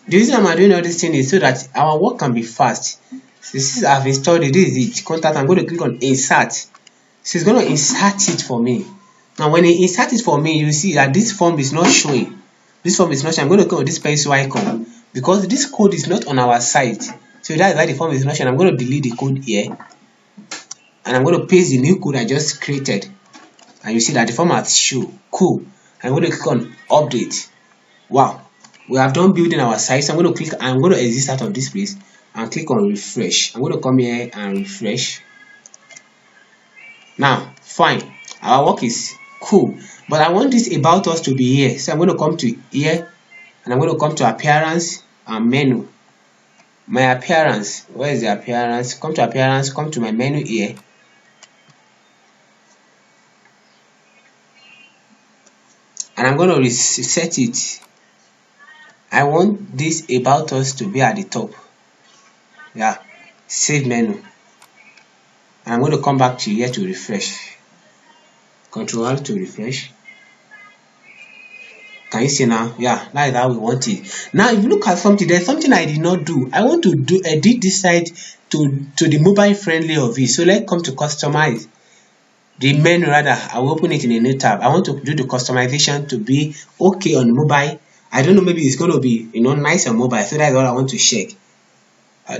the reason I'm doing all this thing is so that our work can be fast. So this is, I've installed it. This is it. Contact. I'm going to click on insert. So it's going to insert it for me. Now when it insert it for me, you see that this form is not showing. This form is not showing. I'm going to click on this pencil icon because this code is not on our site. So that is why the form is not showing. I'm going to delete the code here, and I'm going to paste the new code I just created. And you see that the form has shown. Cool. I'm going to click on update. Wow. We have done building our site. So I'm going to exit out of this place and click on refresh. I'm going to come here and refresh. Now, fine. Our work is cool. But I want this about us to be here. So I'm going to come to here, and I'm going to come to appearance and menu. My appearance. Where is the appearance? Come to appearance, come to my menu here. And I'm going to reset it. I want this about us to be at the top. Yeah, save menu. And I'm going to come back to here to refresh. Control R to refresh. Can you see now? Yeah, that is how we want it. Now, if you look at something, there's something I did not do. I want to edit this site to the mobile friendly of it. So let's come to customize. The menu rather, I will open it in a new tab. I want to do the customization to be okay on mobile. I don't know, maybe it's going to be nice on mobile, so that's what I want to check.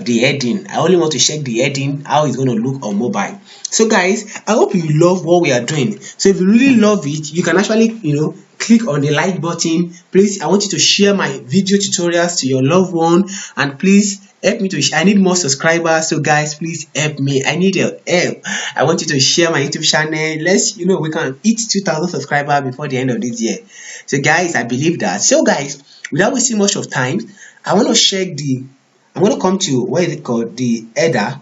The heading, I only want to check the heading, how it's going to look on mobile. So guys, I hope you love what we are doing. So if you really love it, you can actually click on the like button. Please, I want you to share my video tutorials to your loved one, and please help me I need more subscribers. So guys, please help me. I need your help. I want you to share my YouTube channel. Let's we can hit 2,000 subscribers before the end of this year. So guys, I believe that. So guys, without wasting much of time, I want to check I'm going to come to what is it called, the header,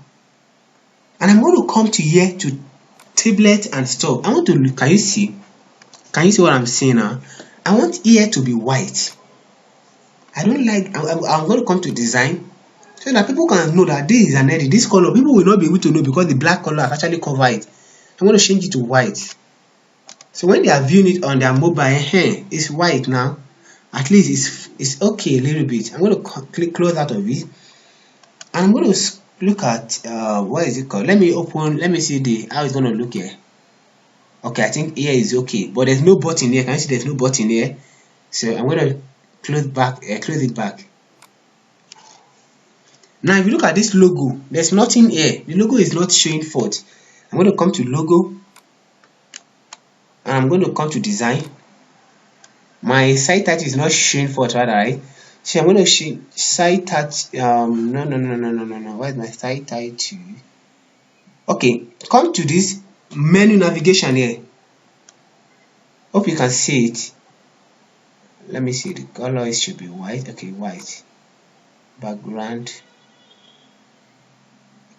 and I'm going to come to here to tablet and stuff. I want to can you see what I'm saying now? I want here to be white. I don't like, I'm going to come to design so that people can know that this is an edit. This color, people will not be able to know because the black color has actually covered it. I'm going to change it to white. So when they are viewing it on their mobile, it's white now. At least it's okay a little bit. I'm going to click close out of it, and I'm going to look at what is it called. Let me see how it's going to look here. Okay, I think here is okay, but there's no button here. Can you see there's no button here? So I'm going to close it back. Now if you look at this logo, there's nothing here. The logo is not showing forth. I'm going to come to logo, and I'm going to come to design. My site title is not showing forth, right? So I'm going to change site title. No. Where's my site title? Okay, come to this menu navigation here. Hope you can see it. Let me see, the color should be white. Okay, white background.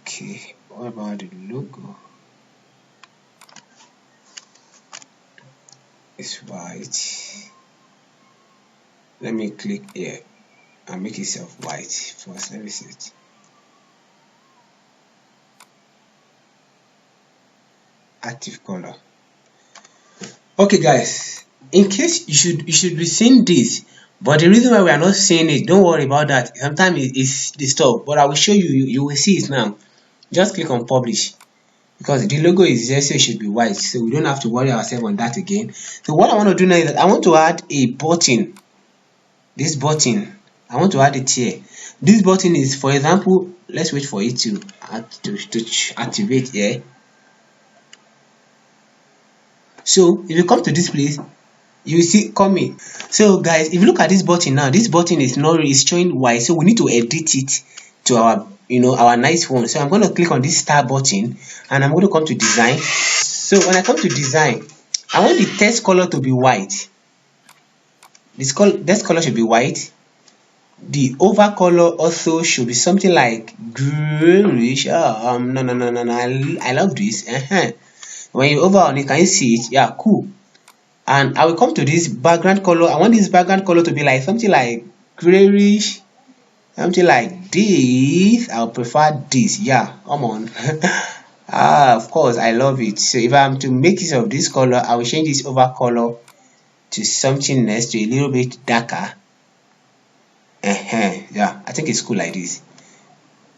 Okay, what about the logo? It's white. Let me click here and make itself white first. Let me see it. Active color. Okay guys, in case you should be seeing this, but the reason why we are not seeing it, don't worry about that. Sometimes it's disturbed, but I will show you. You will see it now. Just click on publish, because the logo is there, so it should be white, so we don't have to worry ourselves on that again. So what I want to do now is that I want to add a button. This button, I want to add it here. This button is, for example, let's wait for it to activate here. So if you come to this place, you will see coming. So guys, if you look at this button now, this button is showing white, so we need to edit it to our our nice one. So I'm going to click on this star button, and I'm going to come to design. So when I come to design, I want the text color to be white. This color should be white. The over color also should be something like greenish. No, I love this. When you over on it, can you see it? Yeah, cool. And I will come to this background color. I want this background color to be like something like grayish, something like this. I'll prefer this. Yeah, come on. Of course, I love it. So if I'm to make use of this color, I will change this over color to something next to a little bit darker. Yeah, I think it's cool like this.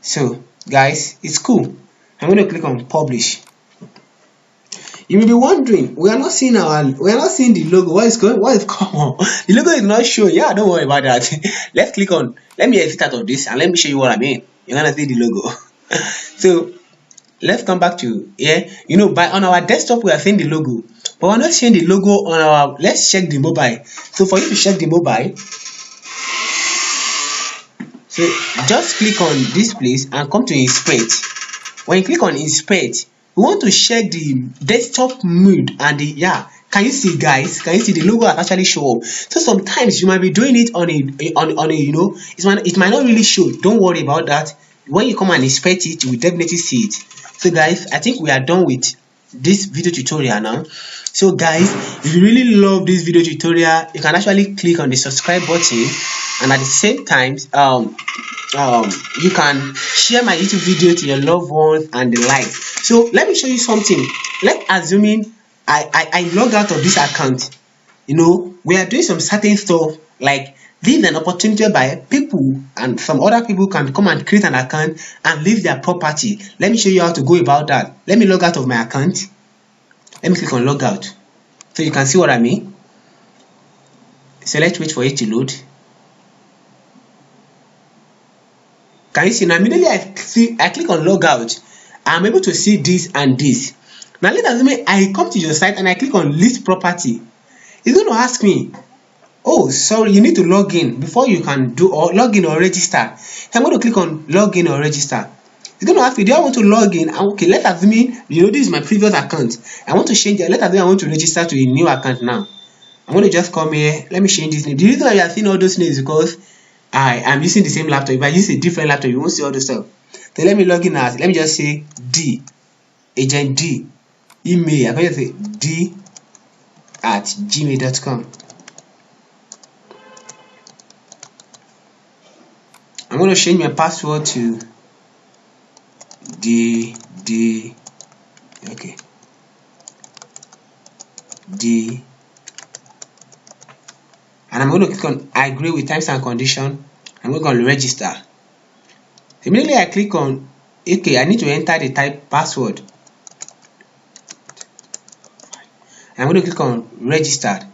So guys, it's cool. I'm going to click on publish. You may be wondering, we are not seeing the logo. What is common? The logo is not showing. Yeah, don't worry about that. Let me exit out of this and let me show you what I mean. You're gonna see the logo. So let's come back to here. On our desktop we are seeing the logo, but we're not seeing the logo on our. Let's check the mobile. So for you to check the mobile, so just click on this place and come to inspect. When you click on inspect, we want to check the desktop mode and can you see, guys? Can you see the logo has actually show up? So sometimes you might be doing it on a it might not really show. Don't worry about that. When you come and inspect it, you will definitely see it. So guys, I think we are done with this video tutorial now. So guys, if you really love this video tutorial, you can actually click on the subscribe button, and at the same time you can share my YouTube video to your loved ones and the like. So let me show you something. Let's assuming I log out of this account. We are doing some certain stuff, like this is an opportunity by people, and some other people can come and create an account and leave their property. Let me show you how to go about that. Let me log out of my account. Let me click on log out, so you can see what I mean. So let's wait for it to load. Can you see now? Immediately I click on log out, I'm able to see this and this. Now let's assume I come to your site and I click on list property. It's going to ask me, oh sorry, you need to log in before you can do or log in or register. I'm going to click on log in or register. It's going to ask me, do I want to log in? Okay, let's assume this is my previous account. I want to change it. Let's assume I want to register to a new account now. I'm going to just come here. Let me change this name. The reason why you are seeing all those names is because I am using the same laptop. If I use a different laptop, you won't see all the stuff. So let me log in as, let me just say D, agent D, email. I'm going to say d@gmail.com. I'm going to change my password to D. Okay. D, and I'm going to click on I agree with terms and condition. I'm going to click on register. Immediately I click on okay, I need to enter the type password. I'm going to click on registered.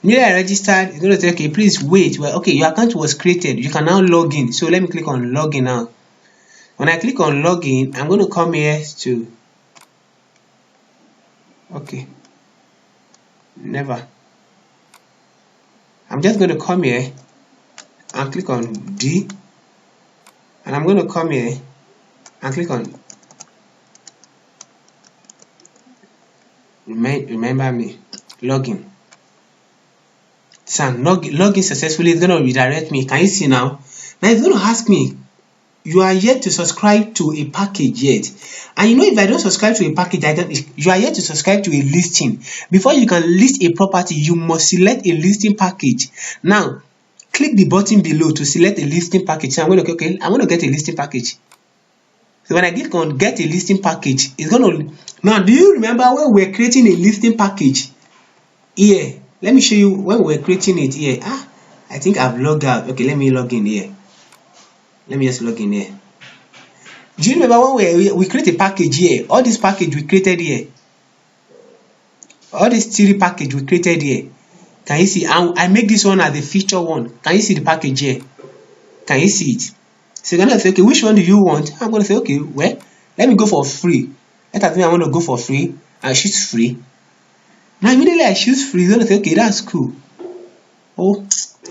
Immediately I registered, it's going to say okay, please wait. Well, okay, your account was created, you can now log in. So let me click on login now. When I click on login, I'm going to come here to okay, never. I'm just going to come here and click on D, and I'm going to come here and click on remember me, login. So login successfully. It's going to redirect me. Can you see now? Now it's going to ask me, you are yet to subscribe to a package yet. And you know, if I don't subscribe to a package, you are yet to subscribe to a listing. Before you can list a property, you must select a listing package. Now click the button below to select a listing package. So I'm going to okay, I want to get a listing package. So when I click on get a listing package, it's going to now. Do you remember when we were creating a listing package here? Let me show you when we were creating it here. I think I've logged out. Okay, let me log in here. Let me just log in here. Do you remember when we create a package here? All this package we created here. All this theory package we created here. Can you see? I make this one as the feature one. Can you see the package here? Can you see it? So you're gonna say, okay, which one do you want? I'm gonna say, okay, well, let me go for free. Let us say I want to go for free. I choose free. Now immediately I choose free. You're gonna say, okay, that's cool. Oh,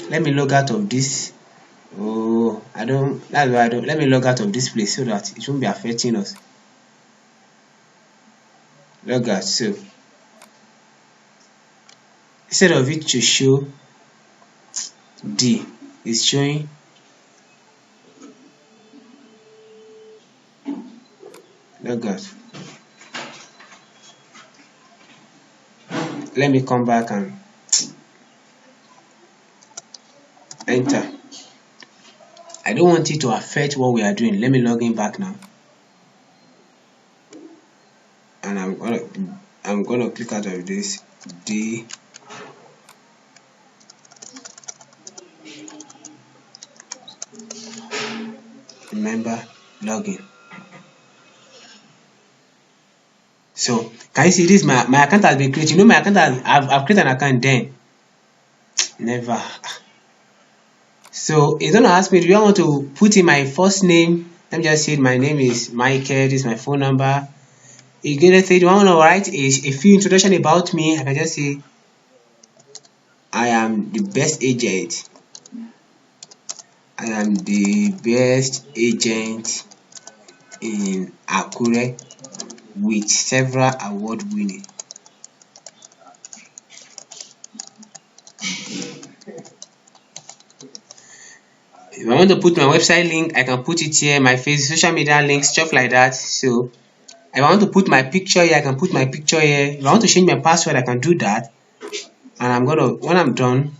let me log out of this. Oh, that's why I don't. Let me log out of this place so that it won't be affecting us. Log out. So instead of it to show D, it's showing log out. Let me come back and enter. I don't want it to affect what we are doing. Let me log in back now. And I'm gonna click out of this D. Remember login. So can you see this? My account has been created. You know, my account has I've created an account then. Never. So it's gonna ask me, do you want to put in my first name? Let me just say my name is Michael, this is my phone number. You're gonna say, do I want to write a few introduction about me? I can just say I am the best agent. I am the best agent in Akure with several award winning. If I want to put my website link, I can put it here, my social media links, stuff like that. So if I want to put my picture here, I can put my picture here. If I want to change my password, I can do that. And I'm gonna, when I'm done,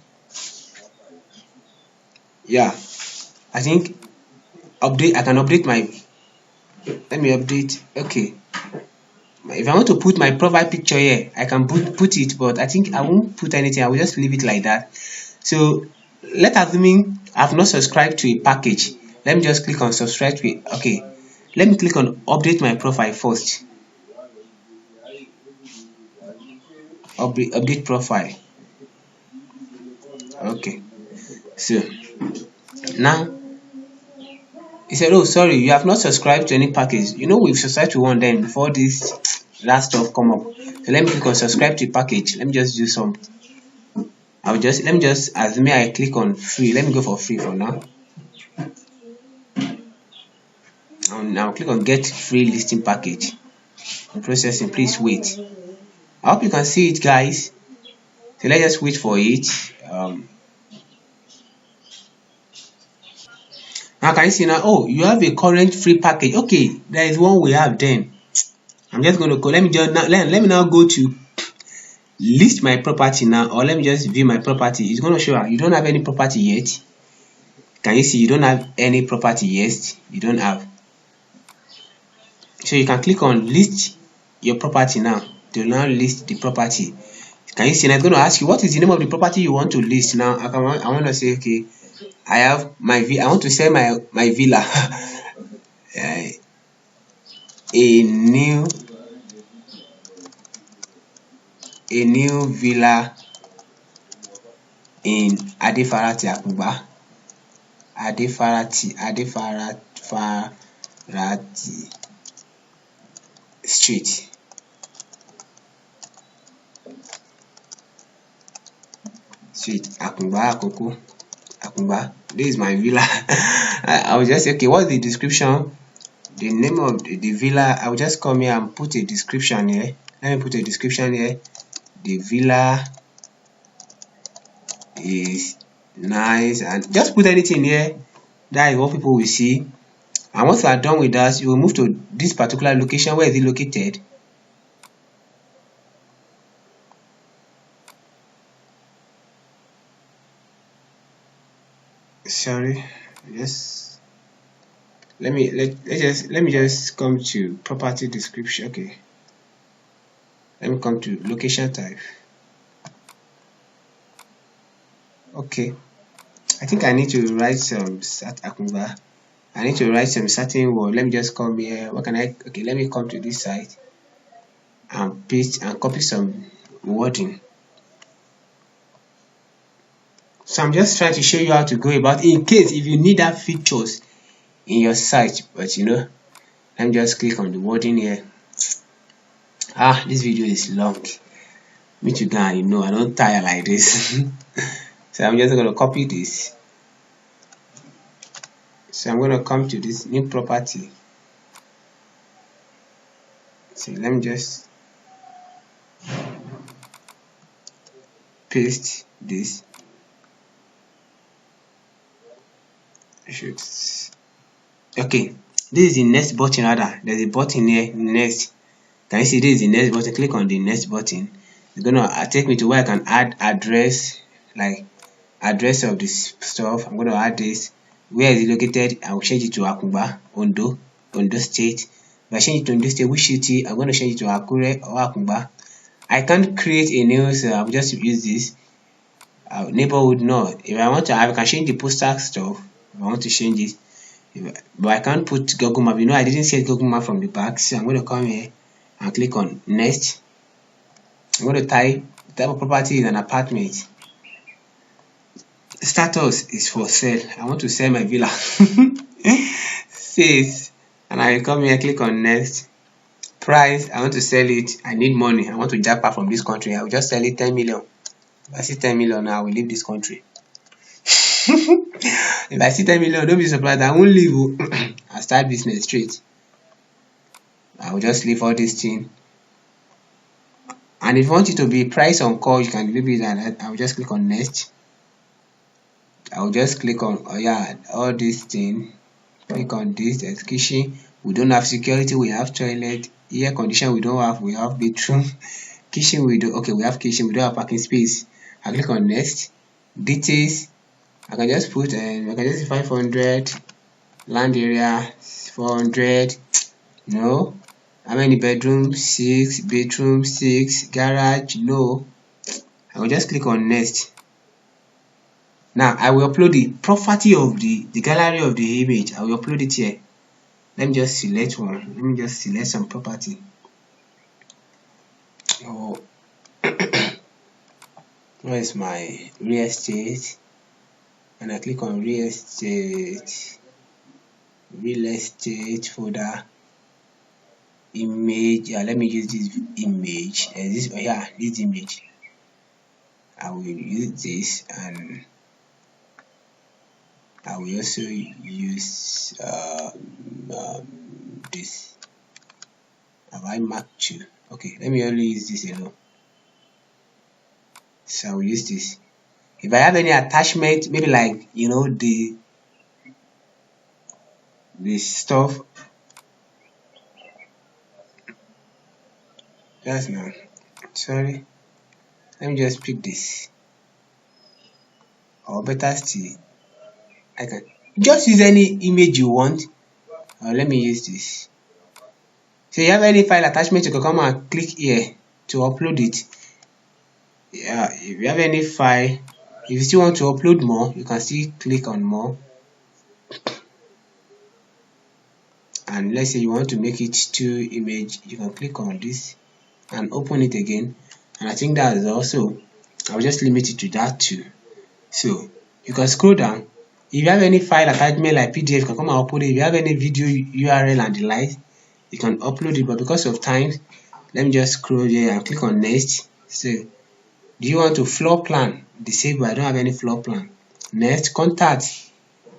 yeah, I think update. I can update my. Let me update. Okay. If I want to put my profile picture here, I can put it, but I think I won't put anything. I will just leave it like that. So let's assume I've not subscribed to a package. Let me just click on subscribe to it. Okay. Let me click on update my profile first. Update profile. Okay. So now he said, oh sorry, you have not subscribed to any package. You know, we've subscribed to one then before this last stuff come up. So let me click on subscribe to package. Let me just do some. Let me just assume I click on free. Let me go for free for now. And now click on get free listing package. Processing, please wait. I hope you can see it, guys. So let's just wait for it. Now can you see now? Oh, you have a current free package. Okay, there is one we have then. I'm just going to go. Let me now go to list my property now, or let me just view my property. It's going to show you don't have any property yet. Can you see you don't have any property yet? You don't have. So you can click on list your property now to now list the property. Can you see? And I'm going to ask you, what is the name of the property you want to list? Now I want to say, okay, I have my I want to sell my villa. A new villa in Adefarati Akungba. Adefarati Street. Akungba. This is my villa. I will just say, okay, what's the description? The name of the villa. I will just come here and put a description here. Let me put a description here. The villa is nice, and just put anything here. That is what people will see. And once you are done with that, you will move to this particular location. Where is it located? Sorry, just let me just come to property description. Okay, let me come to location type. Okay, I think I need to write some Akungba. I need to write some certain word. Let me just come here. What can I? Okay, let me come to this site and paste and copy some wording. So I'm just trying to show you how to go about in case if you need that features in your site. But you know, let me just click on the wording here. This video is long. Me too, guys. You know, I don't tire like this. So I'm just going to copy this. So I'm going to come to this new property. So let me just paste this. Okay, this is the next button. Rather, there's a button here, next. Can you see this is the next button? Click on the next button. It's gonna take me to where I can add address, like address of this stuff. I'm gonna add this. Where is it located? I will change it to Akungba, Ondo State. If I change it to Ondo State, which city? I'm gonna change it to Akure or Akungba. I can't create a new, so I'll just use this. Neighborhood, no. If I want to, I can change the postal stuff. If I want to change it, but I can't put Google Map. You know, I didn't set Google Map from the back, so I'm going to come here and click on next. I'm going to type the type of property is an apartment. Status is for sale. I want to sell my villa. Sales, and I come here, click on next. Price, I want to sell it. I need money. I want to jump out from this country. I will just sell it 10 million. If I see 10 million now, I will leave this country. If I see 10 million, don't be surprised. I won't leave. I'll start business straight. I will just leave all this thing. And if you want it to be price on call, you can leave it, and I will just click on next. I will just click on all this thing. Click on this. There's kitchen. We don't have security. We have toilet. Air condition. We don't have. We have bedroom. Kitchen. We do. Okay, we have kitchen. We don't have parking space. I click on next. Details. I can just put I can just 500. Land area 400. No. How many bedrooms? 6. Bedroom 6. Garage, no. I will just click on next. Now I will upload the property of the gallery of the image. I will upload it here. Let me just select one. Let me just select some property. Oh, where is my real estate? And I click on real estate folder. Image. Let me use this image. This image. I will use this, and I will also use this. Have I marked 2? Okay, let me only use this alone. So I will use this. If I have any attachment, maybe like the stuff. Just now. Sorry. Let me just pick this. Or better still, I can just use any image you want. Let me use this. So you have any file attachment, you can come and click here to upload it. Yeah, if you have any file, if you still want to upload more, you can still click on more. And let's say you want to make it to image, you can click on this and open it again. And I think that is also, I'll just limit it to that too. So you can scroll down. If you have any file attachment like PDF, you can come and upload it. If you have any video URL and the like, you can upload it. But because of time, let me just scroll here and click on next. So do you want to floor plan? Disable. I don't have any floor plan. Next, contact.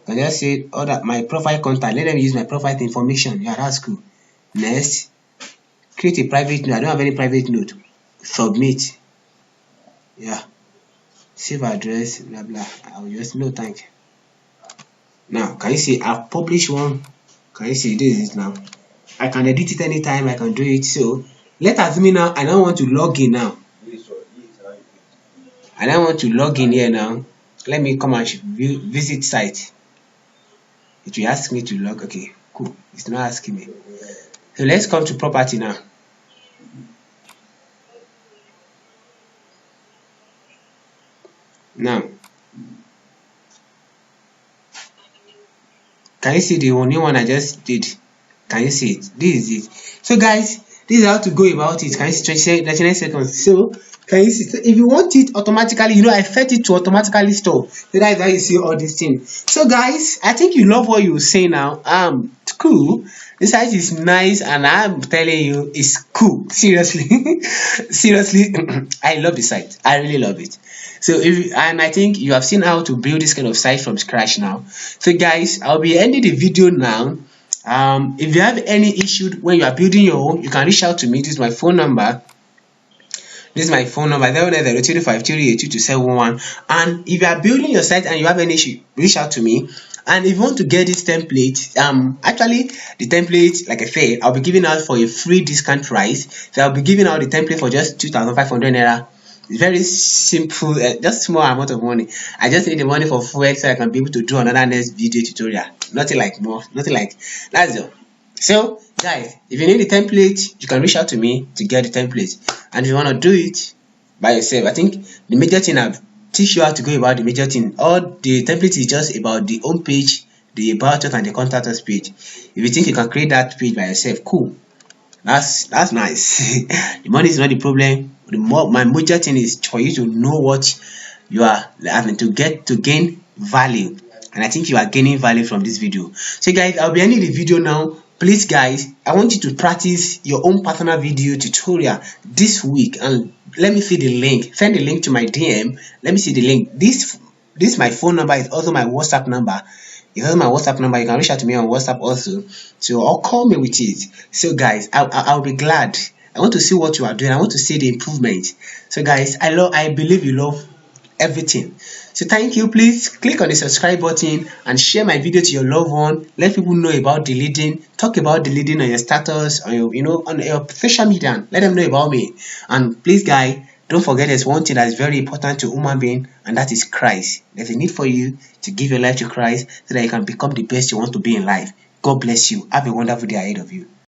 I can just say other my profile contact. Let them use my profile information. Yeah, that's cool. Next, create a private note. I don't have any private note. Submit. Yeah. Save address, blah blah. I'll just no thank you. Now, can you see I've published one? Can you see this is it now? I can edit it anytime, I can do it. So let's assume now I don't want to log in now. I don't want to log in here now. Let me come and visit site. It will ask me to log. Okay, cool. It's not asking me. So let's come to property now. Now, can you see the new one I just did? Can you see it? This is it. So guys, this is how to go about it. Can you see 39 seconds? So can you see? So if you want it automatically, you know I set it to automatically store. So that is how you see all these things. So guys, I think you love what you say now. It's cool. The site is nice and I'm telling you it's cool. Seriously. Seriously, I love the site. I really love it. So and I think you have seen how to build this kind of site from scratch now. So guys, I'll be ending the video now. If you have any issue when you are building your own, you can reach out to me. This is my phone number. This is my phone number 09023538271. And if you are building your site and you have any issue, reach out to me. And if you want to get this template, actually the template, like I said, I'll be giving out for a free discount price. So I'll be giving out the template for just 2,500 naira. It's very simple, just small amount of money. I just need the money for fuel so I can be able to do another next video tutorial. Nothing like more, nothing like that's all. So guys, if you need the template, you can reach out to me to get the template. And if you want to do it by yourself, I think the major thing I've teach you how to go about the major thing. All the template is just about the home page, the about us and the contact us page. If you think you can create that page by yourself, cool. That's nice. The money is not the problem. My major thing is for you to know what you are having to gain value. And I think you are gaining value from this video. So guys, I'll be ending the video now. Please guys, I want you to practice your own personal video tutorial this week, and let me see the link. Send the link to my DM. Let me see the link. This my phone number is also my WhatsApp number. It's also my WhatsApp number. You can reach out to me on WhatsApp also. So or call me with it. So guys, I'll be glad. I want to see what you are doing. I want to see the improvement. So guys, I believe you love everything. So thank you. Please click on the subscribe button and share my video to your loved one. Let people know about Dleading. Talk about Dleading on your status, on your on your social media. Let them know about me. And please guys, don't forget there's one thing that is very important to human being, and that is Christ. There's a need for you to give your life to Christ so that you can become the best you want to be in life. God bless you. Have a wonderful day ahead of you.